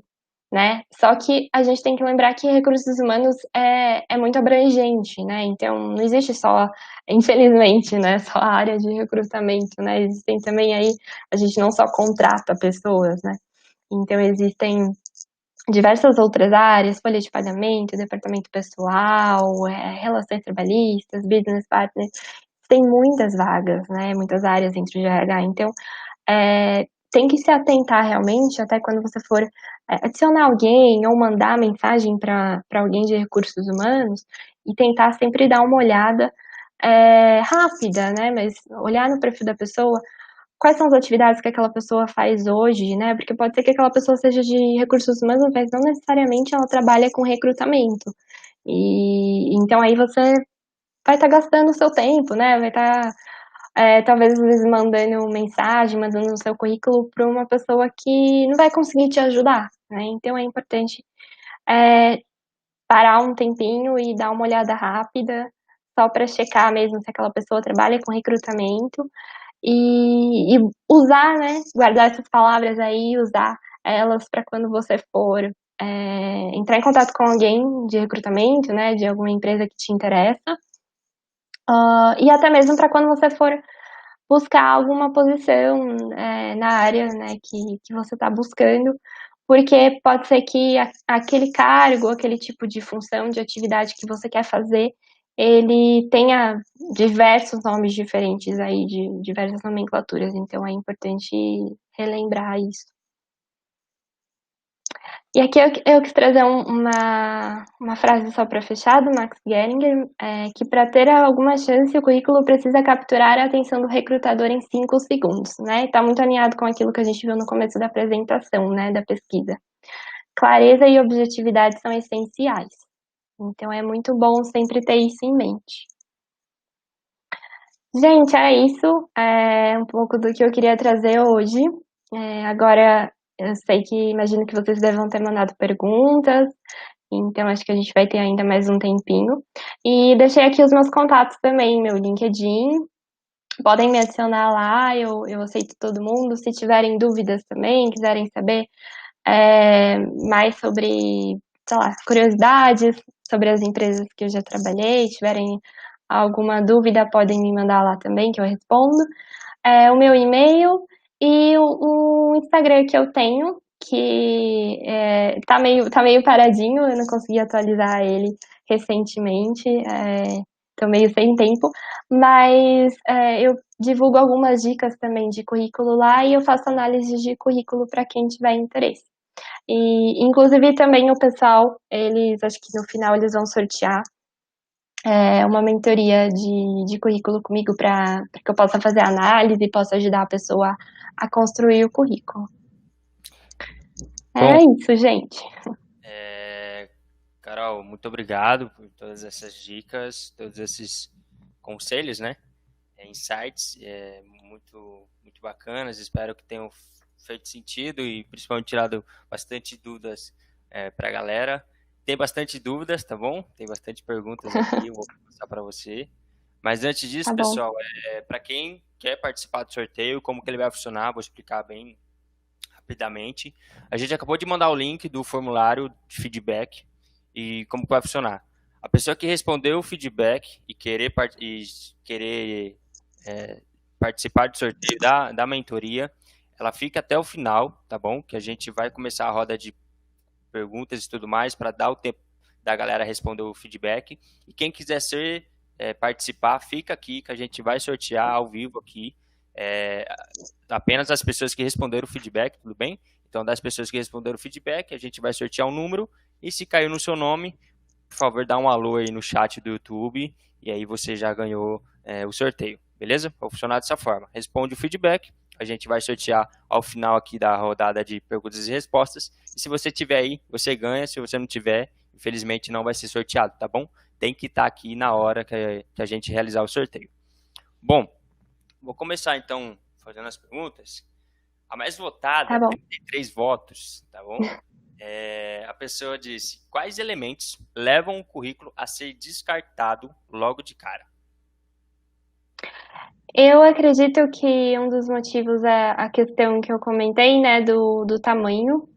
né? Só que a gente tem que lembrar que recursos humanos é muito abrangente, né? Então não existe só, infelizmente, né, só a área de recrutamento, né? Existem também aí, a gente não só contrata pessoas, né? Então existem diversas outras áreas, folha de pagamento, departamento pessoal, relações trabalhistas, business partner, tem muitas vagas, né? Muitas áreas dentro de RH, então tem que se atentar realmente, até quando você for adicionar alguém ou mandar mensagem para alguém de recursos humanos, e tentar sempre dar uma olhada rápida, né? Mas olhar no perfil da pessoa, quais são as atividades que aquela pessoa faz hoje, né? Porque pode ser que aquela pessoa seja de recursos humanos, mas não necessariamente ela trabalha com recrutamento. E então aí você vai estar gastando o seu tempo, né? Vai estar talvez às vezes mandando mensagem, mandando o seu currículo para uma pessoa que não vai conseguir te ajudar, né? Então é importante parar um tempinho e dar uma olhada rápida, só para checar mesmo se aquela pessoa trabalha com recrutamento e usar, né, guardar essas palavras aí, usar elas para quando você for entrar em contato com alguém de recrutamento, né, de alguma empresa que te interessa, e até mesmo para quando você for buscar alguma posição na área, né, que você está buscando, porque pode ser que aquele cargo, aquele tipo de função, de atividade que você quer fazer, ele tenha diversos nomes diferentes aí, de diversas nomenclaturas, então é importante relembrar isso. E aqui eu quis trazer uma frase só para fechar, do Max Geringer, que para ter alguma chance, o currículo precisa capturar a atenção do recrutador em 5 segundos, né? Está muito alinhado com aquilo que a gente viu no começo da apresentação, né, da pesquisa. Clareza e objetividade são essenciais. Então é muito bom sempre ter isso em mente. Gente, é isso. É um pouco do que eu queria trazer hoje. Agora, eu sei que imagino que vocês devam ter mandado perguntas, então acho que a gente vai ter ainda mais um tempinho. E deixei aqui os meus contatos também, meu LinkedIn. Podem me adicionar lá, eu aceito todo mundo. Se tiverem dúvidas também, quiserem saber mais sobre, sei lá, curiosidades sobre as empresas que eu já trabalhei, tiverem alguma dúvida, podem me mandar lá também, que eu respondo. O meu e-mail e o Instagram que eu tenho, que tá meio paradinho, eu não consegui atualizar ele recentemente, tô meio sem tempo, mas eu divulgo algumas dicas também de currículo lá e eu faço análise de currículo para quem tiver interesse. E, inclusive, também o pessoal, acho que no final eles vão sortear uma mentoria de currículo comigo para que eu possa fazer análise e possa ajudar a pessoa a construir o currículo. Bom, É isso, gente. Carol, muito obrigado por todas essas dicas, todos esses conselhos, né? Insights muito bacanas. Espero que tenham feito sentido e principalmente tirado bastante dúvidas para a galera. Tem bastante dúvidas, tá bom? Tem bastante perguntas aqui, eu vou passar para você. Mas antes disso, Tá bom. pessoal, para quem quer participar do sorteio, como que ele vai funcionar, vou explicar bem rapidamente. A gente acabou de mandar o link do formulário de feedback e como que vai funcionar. A pessoa que respondeu o feedback e querer participar do sorteio da mentoria, ela fica até o final, tá bom? Que a gente vai começar a roda de perguntas e tudo mais para dar o tempo da galera responder o feedback. E quem quiser participar, fica aqui que a gente vai sortear ao vivo aqui apenas as pessoas que responderam o feedback, tudo bem? Então, das pessoas que responderam o feedback, a gente vai sortear um número e se caiu no seu nome, por favor, dá um alô aí no chat do YouTube e aí você já ganhou o sorteio, beleza? Vai funcionar dessa forma. Responde o feedback, a gente vai sortear ao final aqui da rodada de perguntas e respostas. E se você tiver aí, você ganha. Se você não tiver, infelizmente não vai ser sorteado, tá bom? Tem que estar aqui na hora que a gente realizar o sorteio. Bom, vou começar então fazendo as perguntas. A mais votada, Tá bom. 33 votos, tá bom? A pessoa disse: quais elementos levam o currículo a ser descartado logo de cara? Eu acredito que um dos motivos é a questão que eu comentei, né, do tamanho,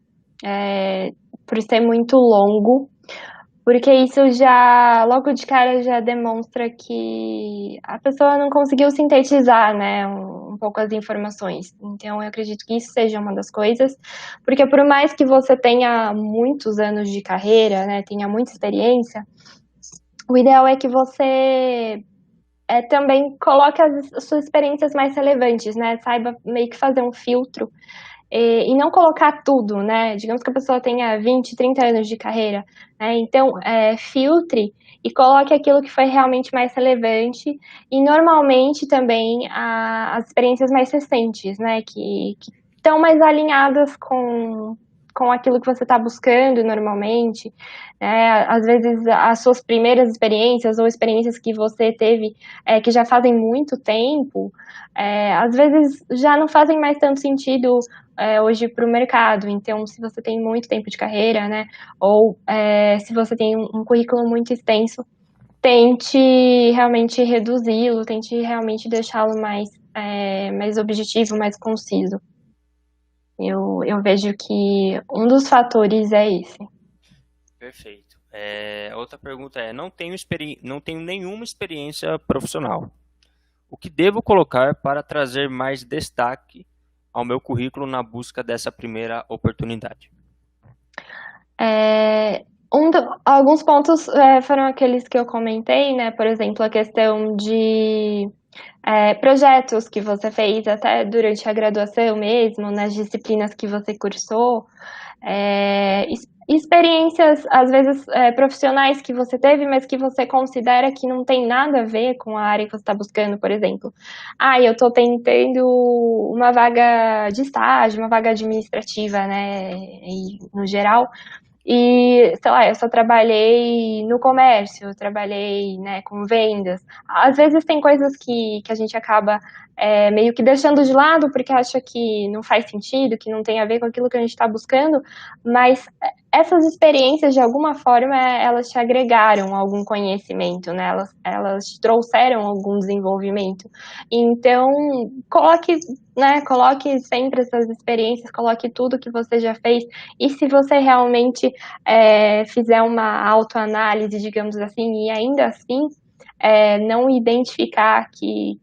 por ser muito longo, porque isso já, logo de cara, já demonstra que a pessoa não conseguiu sintetizar, né, um pouco as informações. Então, eu acredito que isso seja uma das coisas, porque por mais que você tenha muitos anos de carreira, né, tenha muita experiência, o ideal é que você também coloque as suas experiências mais relevantes, né, saiba meio que fazer um filtro e não colocar tudo, né? Digamos que a pessoa tenha 20, 30 anos de carreira, né? Então, filtre e coloque aquilo que foi realmente mais relevante e normalmente também as experiências mais recentes, né? Que estão mais alinhadas com aquilo que você está buscando normalmente, né? Às vezes as suas primeiras experiências ou experiências que você teve que já fazem muito tempo, às vezes já não fazem mais tanto sentido hoje para o mercado. Então, se você tem muito tempo de carreira, né, ou se você tem um currículo muito extenso, tente realmente reduzi-lo, tente realmente deixá-lo mais mais objetivo, mais conciso. Eu vejo que um dos fatores é esse. Perfeito. Outra pergunta não tenho nenhuma experiência profissional. O que devo colocar para trazer mais destaque ao meu currículo na busca dessa primeira oportunidade? Alguns pontos foram aqueles que eu comentei, né? Por exemplo, a questão de projetos que você fez até durante a graduação mesmo, nas disciplinas que você cursou, experiências, às vezes, profissionais que você teve, mas que você considera que não tem nada a ver com a área que você está buscando, por exemplo. Eu estou tentando uma vaga de estágio, uma vaga administrativa, né, e, no geral, e, sei lá, eu só trabalhei no comércio, eu trabalhei, né, com vendas. Às vezes tem coisas que a gente acaba meio que deixando de lado porque acha que não faz sentido, que não tem a ver com aquilo que a gente está buscando, mas essas experiências, de alguma forma, elas te agregaram algum conhecimento, né? Elas te trouxeram algum desenvolvimento. Então, coloque sempre essas experiências, coloque tudo que você já fez, e se você realmente fizer uma autoanálise, digamos assim, e ainda assim não identificar que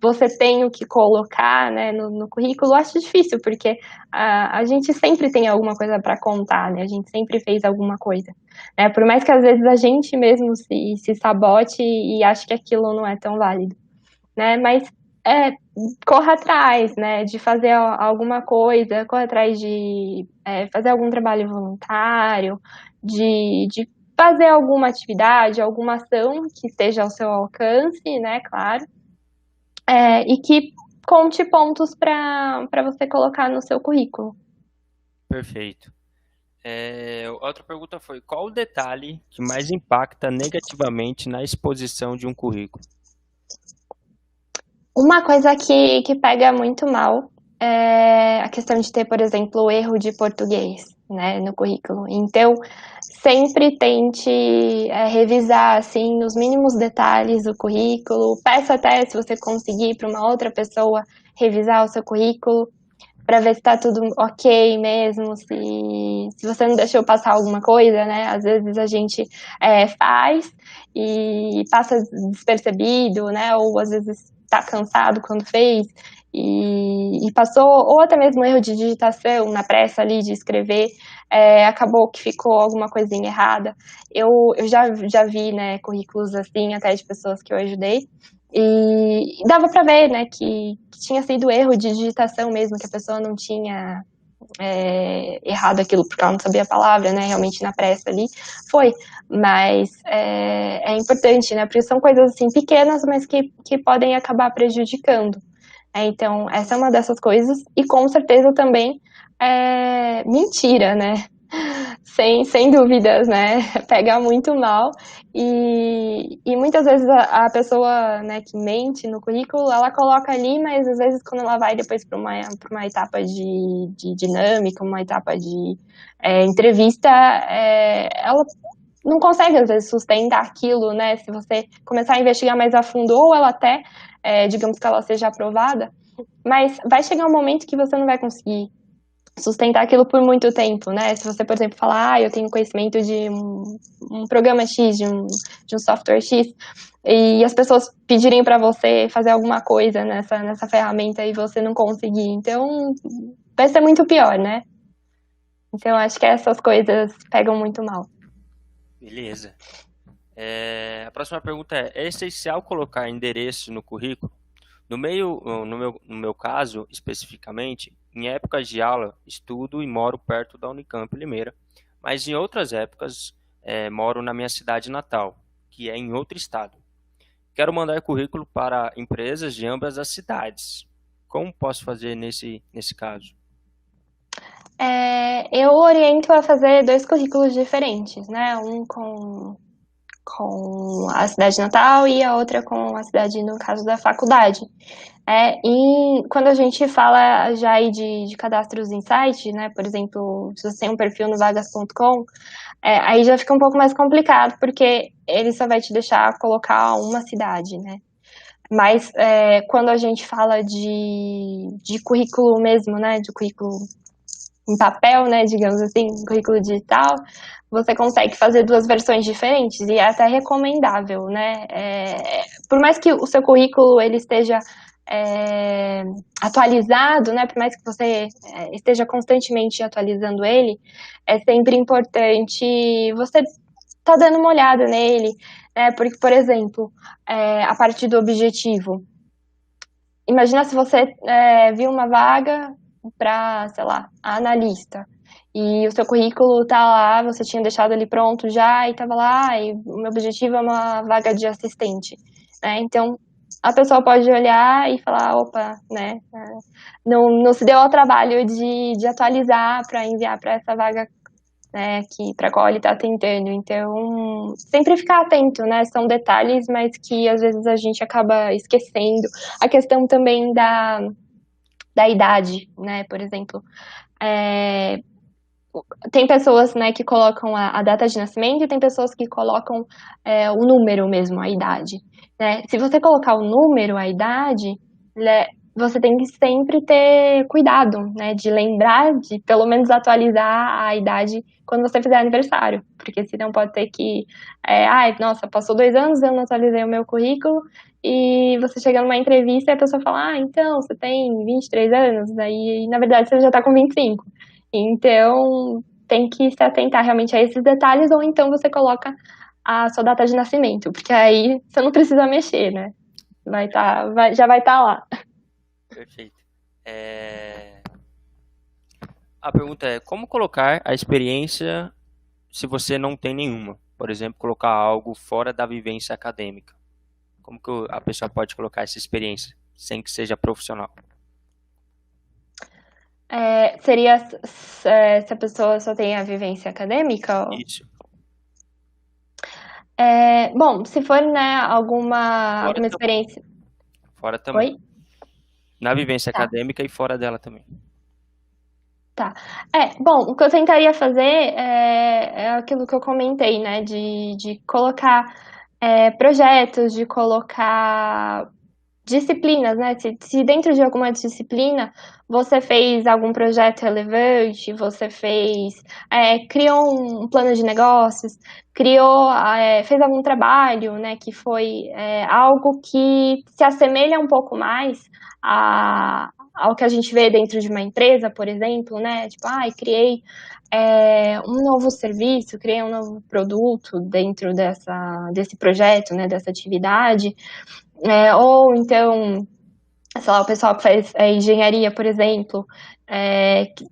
você tem o que colocar, né, no currículo, eu acho difícil, porque a gente sempre tem alguma coisa para contar, né? A gente sempre fez alguma coisa, né? Por mais que às vezes a gente mesmo se sabote e ache que aquilo não é tão válido, né? Mas corra atrás, né, de fazer alguma coisa, corra atrás de fazer algum trabalho voluntário, de fazer alguma atividade, alguma ação que esteja ao seu alcance, né, claro, e que conte pontos para você colocar no seu currículo. Perfeito. Outra pergunta foi: qual o detalhe que mais impacta negativamente na exposição de um currículo? Uma coisa que pega muito mal é a questão de ter, por exemplo, o erro de português, né, no currículo. Então, sempre tente revisar, assim, nos mínimos detalhes o currículo. Peça até, se você conseguir, para uma outra pessoa revisar o seu currículo, para ver se está tudo ok mesmo, se você não deixou passar alguma coisa, né? Às vezes a gente faz e passa despercebido, né? Ou às vezes está cansado quando fez e passou, ou até mesmo erro de digitação na pressa ali de escrever, acabou que ficou alguma coisinha errada. Eu já vi, né, currículos assim, até de pessoas que eu ajudei, e dava para ver, né, que tinha sido erro de digitação mesmo, que a pessoa não tinha errado aquilo porque ela não sabia a palavra, né, realmente na pressa ali, foi, mas é importante, né, porque são coisas assim pequenas, mas que podem acabar prejudicando. Então, essa é uma dessas coisas, e com certeza também mentira, né, sem dúvidas, né, pega muito mal, e muitas vezes a pessoa, né, que mente no currículo, ela coloca ali, mas às vezes quando ela vai depois para uma etapa de dinâmica, uma etapa de entrevista, ela não consegue às vezes sustentar aquilo, né, se você começar a investigar mais a fundo, ou ela até, digamos que ela seja aprovada, mas vai chegar um momento que você não vai conseguir sustentar aquilo por muito tempo, né? Se você, por exemplo, falar, eu tenho conhecimento de um programa X, de um software X, e as pessoas pedirem para você fazer alguma coisa nessa ferramenta e você não conseguir, então vai ser muito pior, né? Então acho que essas coisas pegam muito mal. Beleza. A próxima pergunta é essencial colocar endereço no currículo? No meu caso, especificamente, em épocas de aula, estudo e moro perto da Unicamp Limeira, mas em outras épocas moro na minha cidade natal, que é em outro estado. Quero mandar currículo para empresas de ambas as cidades. Como posso fazer nesse caso? Eu oriento a fazer 2 currículos diferentes, né? Um com a cidade natal e a outra com a cidade, no caso da faculdade. E quando a gente fala já aí de cadastros em site, né, por exemplo, se você tem um perfil no vagas.com, aí já fica um pouco mais complicado, porque ele só vai te deixar colocar uma cidade, né? Mas quando a gente fala de currículo mesmo, né, de currículo em papel, né, digamos assim, currículo digital, você consegue fazer duas versões diferentes e é até recomendável, né? Por mais que o seu currículo ele esteja atualizado, né, por mais que você esteja constantemente atualizando ele, é sempre importante você estar dando uma olhada nele, né? Porque, por exemplo, a partir do objetivo, imagina se você viu uma vaga para, sei lá, analista. E o seu currículo tá lá, você tinha deixado ele pronto já e tava lá, e o meu objetivo é uma vaga de assistente, né? Então, a pessoa pode olhar e falar, opa, né? Não se deu ao trabalho de atualizar para enviar para essa vaga, né, para qual ele está tentando. Então, sempre ficar atento, né? São detalhes, mas que às vezes a gente acaba esquecendo. A questão também da idade, né? Por exemplo, tem pessoas, né, que colocam a data de nascimento e tem pessoas que colocam o número mesmo, a idade, né? Se você colocar o número, a idade, né, você tem que sempre ter cuidado, né, de lembrar de pelo menos atualizar a idade quando você fizer aniversário, porque senão pode ter que, ai, nossa, passou 2 anos, eu não atualizei o meu currículo, e você chega numa entrevista e a pessoa fala, então, você tem 23 anos, aí na verdade você já tá com 25. Então, tem que se atentar realmente a esses detalhes, ou então você coloca a sua data de nascimento, porque aí você não precisa mexer, né? Já vai estar lá. Perfeito. A pergunta é, como colocar a experiência se você não tem nenhuma? Por exemplo, colocar algo fora da vivência acadêmica. Como que a pessoa pode colocar essa experiência sem que seja profissional? Seria se a pessoa só tem a vivência acadêmica? Isso. Bom, se for, né, alguma Fora também. experiência. Fora também. Oi? Na vivência Tá. acadêmica e fora dela também. Tá. Bom, o que eu tentaria fazer é aquilo que eu comentei, né? De colocar projetos, de colocar disciplinas, né? Se dentro de alguma disciplina você fez algum projeto relevante, você criou um plano de negócios, fez algum trabalho, né? Que foi algo que se assemelha um pouco mais ao que a gente vê dentro de uma empresa, por exemplo, né? Tipo, criei um novo serviço, criei um novo produto dentro desse projeto, né? Dessa atividade. Ou então, sei lá, o pessoal que faz engenharia, por exemplo,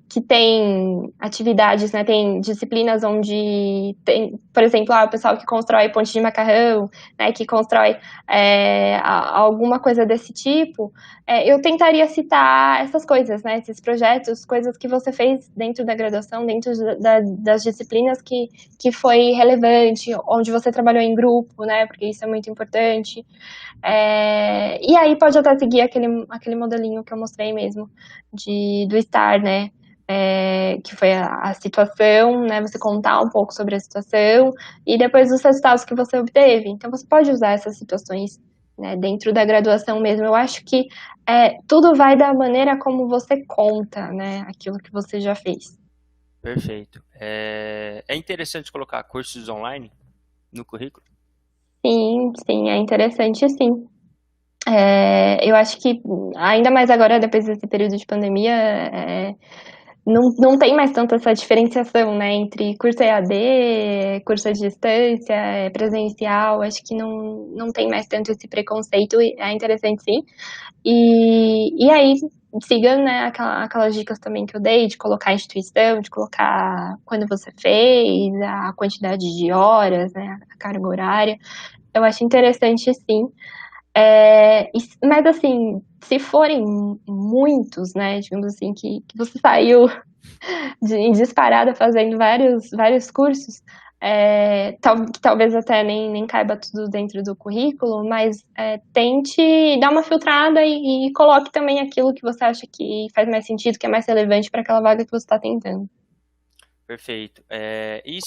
que tem atividades, né, tem disciplinas onde tem, por exemplo, o pessoal que constrói ponte de macarrão, né, que constrói alguma coisa desse tipo, eu tentaria citar essas coisas, né, esses projetos, coisas que você fez dentro da graduação, dentro das disciplinas que foi relevante, onde você trabalhou em grupo, né, porque isso é muito importante. E aí pode até seguir aquele modelinho que eu mostrei mesmo, do estar, né? Que foi a situação, né? Você contar um pouco sobre a situação e depois os resultados que você obteve. Então você pode usar essas situações, né, dentro da graduação mesmo. Eu acho que tudo vai da maneira como você conta, né? Aquilo que você já fez. Perfeito. É interessante colocar cursos online no currículo? Sim, é interessante, sim. Eu acho que, ainda mais agora, depois desse período de pandemia, não tem mais tanto essa diferenciação, né, entre curso EAD, curso à distância, presencial. Acho que não tem mais tanto esse preconceito, e é interessante, sim. E aí, siga, né, aquelas dicas também que eu dei, de colocar a instituição, de colocar quando você fez, a quantidade de horas, né, a carga horária. Eu acho interessante, sim. Mas assim, se forem muitos, né, digamos assim, que você saiu disparada fazendo vários cursos, que talvez até nem caiba tudo dentro do currículo, mas tente dar uma filtrada e coloque também aquilo que você acha que faz mais sentido, que é mais relevante para aquela vaga que você está tentando. Perfeito. E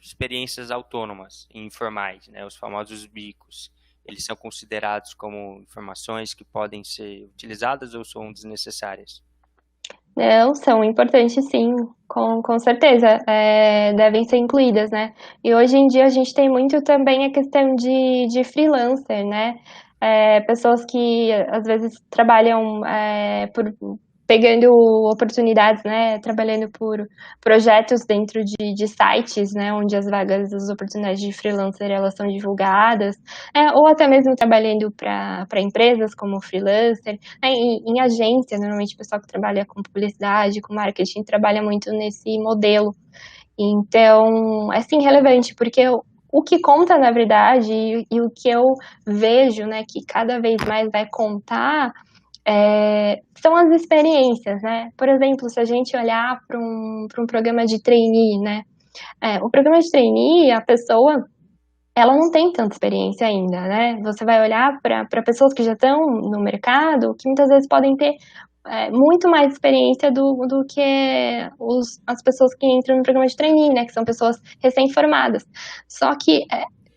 experiências autônomas, informais, né, os famosos bicos. eles são considerados como informações que podem ser utilizadas ou são desnecessárias? Não, são importantes sim, com certeza, devem ser incluídas, né? E hoje em dia a gente tem muito também a questão de freelancer, né? Pessoas que às vezes trabalham pegando oportunidades, né? Trabalhando por projetos dentro de sites, né? Onde as vagas, as oportunidades de freelancer elas são divulgadas, ou até mesmo trabalhando para empresas como freelancer. Em agência, normalmente o pessoal que trabalha com publicidade, com marketing, trabalha muito nesse modelo. Então, é sim relevante, porque o que conta, na verdade, e o que eu vejo, né, que cada vez mais vai contar, são as experiências, né? Por exemplo, se a gente olhar para um programa de trainee, né? O programa de trainee, a pessoa ela não tem tanta experiência ainda, né? Você vai olhar para pessoas que já estão no mercado, que muitas vezes podem ter muito mais experiência do que as pessoas que entram no programa de trainee, né? Que são pessoas recém-formadas. Só que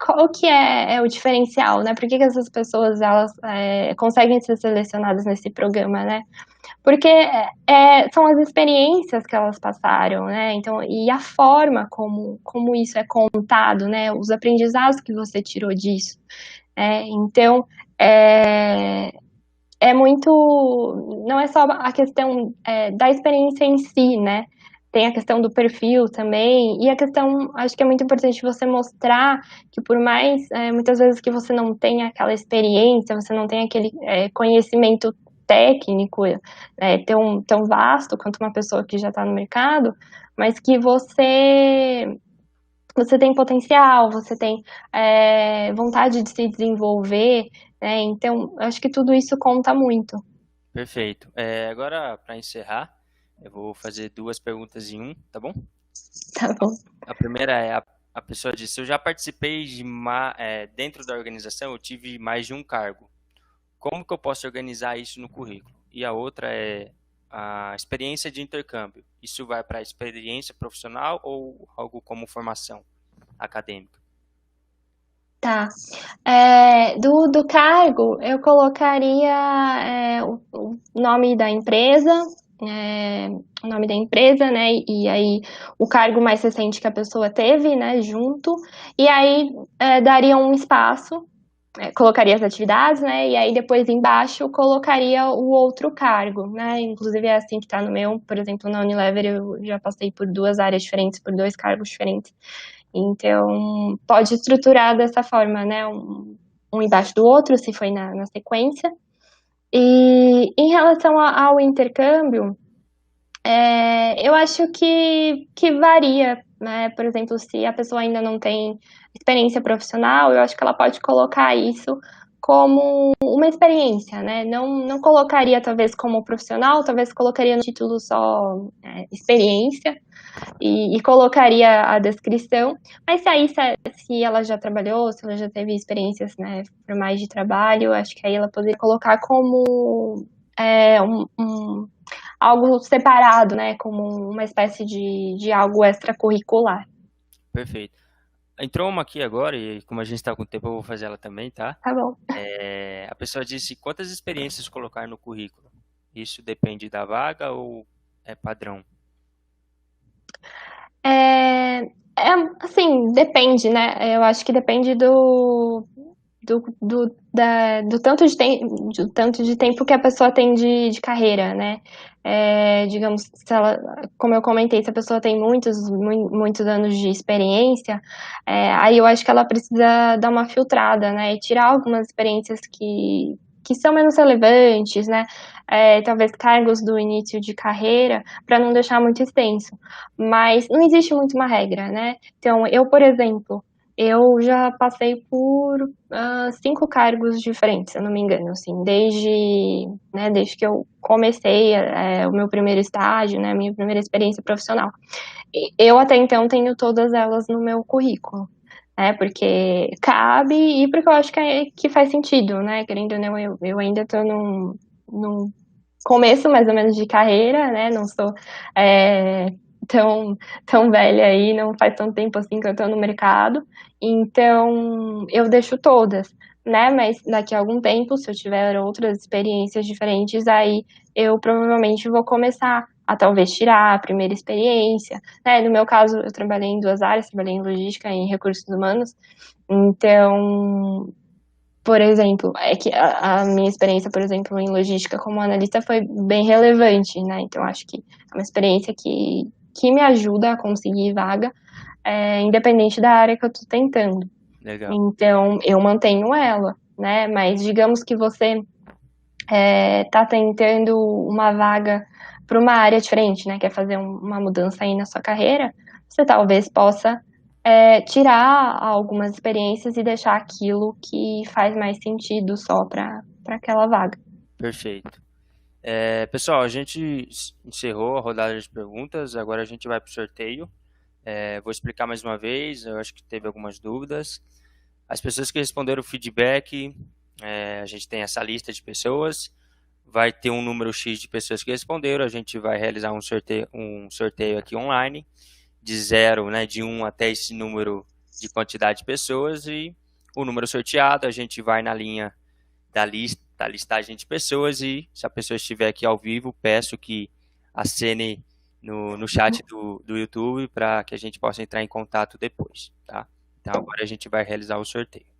qual que é o diferencial, né? Por que essas pessoas elas conseguem ser selecionadas nesse programa, né? Porque são as experiências que elas passaram, né? Então, e a forma como isso é contado, né? Os aprendizados que você tirou disso. Então, é muito. Não é só a questão da experiência em si, né? Tem a questão do perfil também, e a questão, acho que é muito importante você mostrar que por mais, muitas vezes que você não tenha aquela experiência, você não tem aquele conhecimento técnico tão vasto quanto uma pessoa que já está no mercado, mas que você tem potencial, você tem vontade de se desenvolver, né? Então, acho que tudo isso conta muito. Perfeito. Agora, para encerrar, eu vou fazer duas perguntas em um, tá bom? Tá bom. A primeira é, a pessoa disse, eu já participei dentro da organização, eu tive mais de um cargo. Como que eu posso organizar isso no currículo? E a outra é a experiência de intercâmbio. Isso vai para a experiência profissional ou algo como formação acadêmica? Tá. Do cargo, eu colocaria o nome da empresa, o nome da empresa, né? E aí o cargo mais recente que a pessoa teve, né? Junto. E aí daria um espaço, colocaria as atividades, né? E aí depois embaixo colocaria o outro cargo, né? Inclusive é assim que tá no meu, por exemplo, na Unilever eu já passei por duas áreas diferentes, por dois cargos diferentes. Então, pode estruturar dessa forma, né? Um embaixo do outro, se foi na sequência. E em relação ao intercâmbio, eu acho que varia, né? Por exemplo, se a pessoa ainda não tem experiência profissional, eu acho que ela pode colocar isso como uma experiência, né? Não colocaria talvez como profissional, talvez colocaria no título só experiência, e colocaria a descrição, mas se ela já trabalhou, se ela já teve experiências, né, formais de trabalho, acho que aí ela poderia colocar como algo separado, né, como uma espécie de algo extracurricular. Perfeito. Entrou uma aqui agora, e como a gente está com tempo, eu vou fazer ela também, tá? Tá bom. A pessoa disse quantas experiências colocar no currículo. Isso depende da vaga ou é padrão? Assim, depende, né? Eu acho que depende do tanto de tempo que a pessoa tem de carreira, né? Digamos, se ela, como eu comentei, se a pessoa tem muitos anos de experiência, aí eu acho que ela precisa dar uma filtrada, né? E tirar algumas experiências que são menos relevantes, né? Talvez cargos do início de carreira, para não deixar muito extenso. Mas não existe muito uma regra, né? Então, eu, por exemplo, eu já passei por 5 cargos diferentes, se eu não me engano, assim, desde que eu comecei o meu primeiro estágio, né, a minha primeira experiência profissional. Eu até então tenho todas elas no meu currículo, né, porque cabe e porque eu acho que faz sentido, né, querendo ou não, eu ainda estou num começo mais ou menos de carreira, né, não sou tão, tão velha aí, não faz tanto tempo assim que eu estou no mercado, então eu deixo todas. né? Mas daqui a algum tempo, se eu tiver outras experiências diferentes, aí eu provavelmente vou começar a talvez tirar a primeira experiência, né? No meu caso, eu trabalhei em duas áreas, trabalhei em logística e em recursos humanos, então, por exemplo, é que a minha experiência, por exemplo, em logística como analista foi bem relevante, né? Então, acho que é uma experiência que me ajuda a conseguir vaga, independente da área que eu estou tentando. Legal. Então, eu mantenho ela, né? Mas digamos que você está tentando uma vaga para uma área diferente, né? Quer fazer uma mudança aí na sua carreira, você talvez possa tirar algumas experiências e deixar aquilo que faz mais sentido só para aquela vaga. Perfeito. Pessoal, a gente encerrou a rodada de perguntas, agora a gente vai para o sorteio. Vou explicar mais uma vez, eu acho que teve algumas dúvidas. As pessoas que responderam o feedback, a gente tem essa lista de pessoas, vai ter um número X de pessoas que responderam, a gente vai realizar um sorteio aqui online, de 0, né, de 1 até esse número de quantidade de pessoas, e o número sorteado, a gente vai na linha da listagem de pessoas, e se a pessoa estiver aqui ao vivo, peço que acene no chat do YouTube para que a gente possa entrar em contato depois, tá? Então agora a gente vai realizar o sorteio.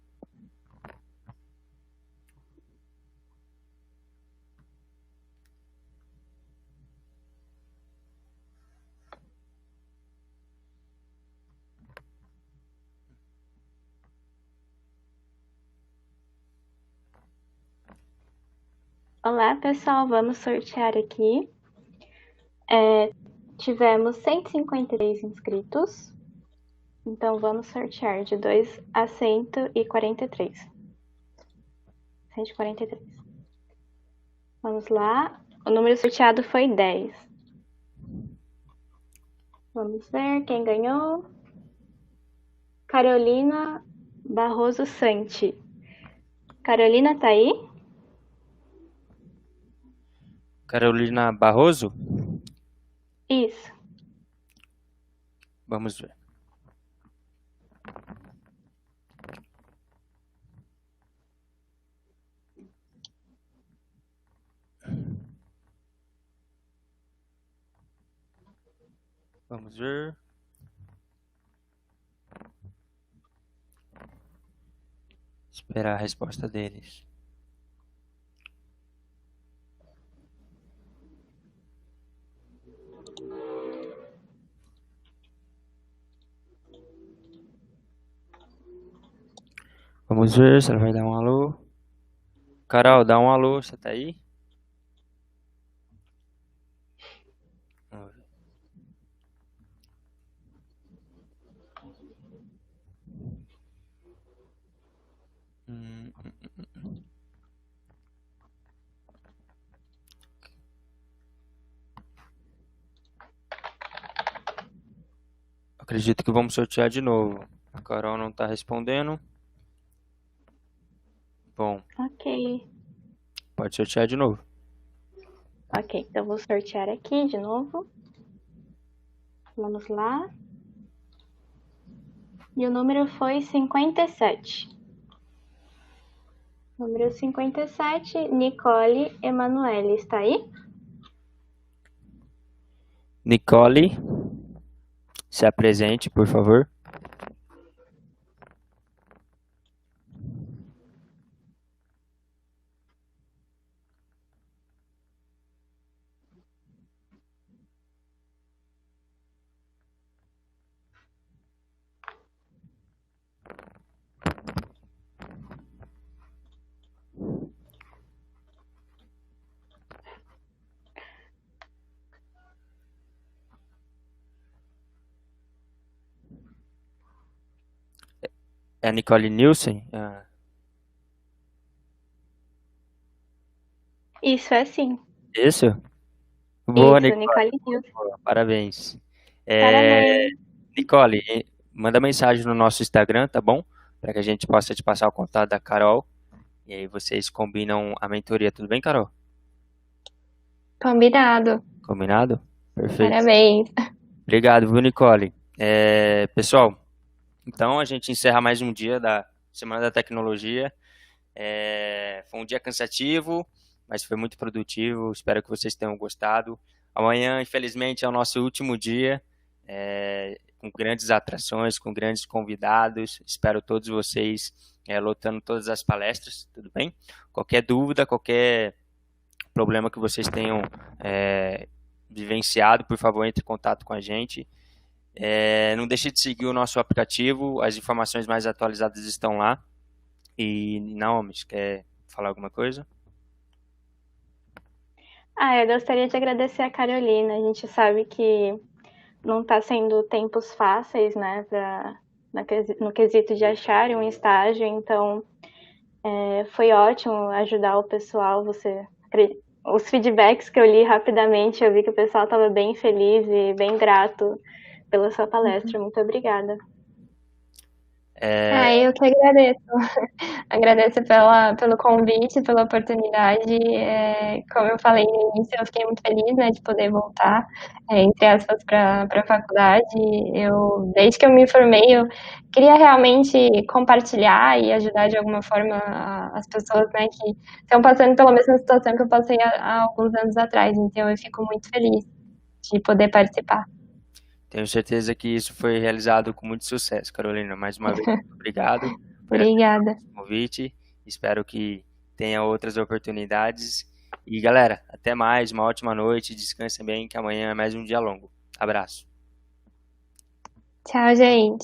Olá, pessoal, vamos sortear aqui. Tivemos 153 inscritos, então vamos sortear de 2 a 143. 143. Vamos lá. O número sorteado foi 10. Vamos ver quem ganhou. Carolina Barroso Santi. Carolina, tá aí? Carolina Barroso? Isso. Vamos ver. Vamos ver. Esperar a resposta deles. Vamos ver se ela vai dar um alô. Carol, dá um alô, você tá aí? Vamos ver. Acredito que vamos sortear de novo. A Carol não tá respondendo. Bom, Ok. pode sortear de novo. Ok, então vou sortear aqui de novo. Vamos lá. E o número foi 57. Número 57, Nicole Emanuele, está aí? Nicole, se apresente, por favor. É a Nicole Nielsen? Isso, é sim. Isso? Boa, Isso, Nicole. Nicole Nilson. Boa, parabéns. Parabéns. Nicole, manda mensagem no nosso Instagram, tá bom? Para que a gente possa te passar o contato da Carol. E aí vocês combinam a mentoria, tudo bem, Carol? Combinado. Combinado? Perfeito. Parabéns. Obrigado, viu, Nicole? Pessoal, então a gente encerra mais um dia da Semana da Tecnologia. Foi um dia cansativo, mas foi muito produtivo. Espero que vocês tenham gostado. Amanhã, infelizmente, é o nosso último dia, com grandes atrações, com grandes convidados. Espero todos vocês lotando todas as palestras, tudo bem? Qualquer dúvida, qualquer problema que vocês tenham vivenciado, por favor, entre em contato com a gente. Não deixe de seguir o nosso aplicativo, as informações mais atualizadas estão lá. E, Naomi, quer falar alguma coisa? Eu gostaria de agradecer a Carolina. A gente sabe que não está sendo tempos fáceis, né, no quesito de acharem um estágio, então foi ótimo ajudar o pessoal. Os feedbacks que eu li rapidamente, eu vi que o pessoal estava bem feliz e bem grato pela sua palestra. Muito obrigada. Eu que agradeço. Agradeço pelo convite, pela oportunidade. Como eu falei no início, eu fiquei muito feliz, né, de poder voltar, entre aspas, para a faculdade. Desde que eu me formei, eu queria realmente compartilhar e ajudar de alguma forma as pessoas, né, que estão passando pela mesma situação que eu passei há alguns anos atrás. Então, eu fico muito feliz de poder participar. Tenho certeza que isso foi realizado com muito sucesso, Carolina. Mais uma vez, muito obrigado por Obrigada. esse convite. Espero que tenha outras oportunidades. E, galera, até mais. Uma ótima noite. Descansem bem, que amanhã é mais um dia longo. Abraço. Tchau, gente.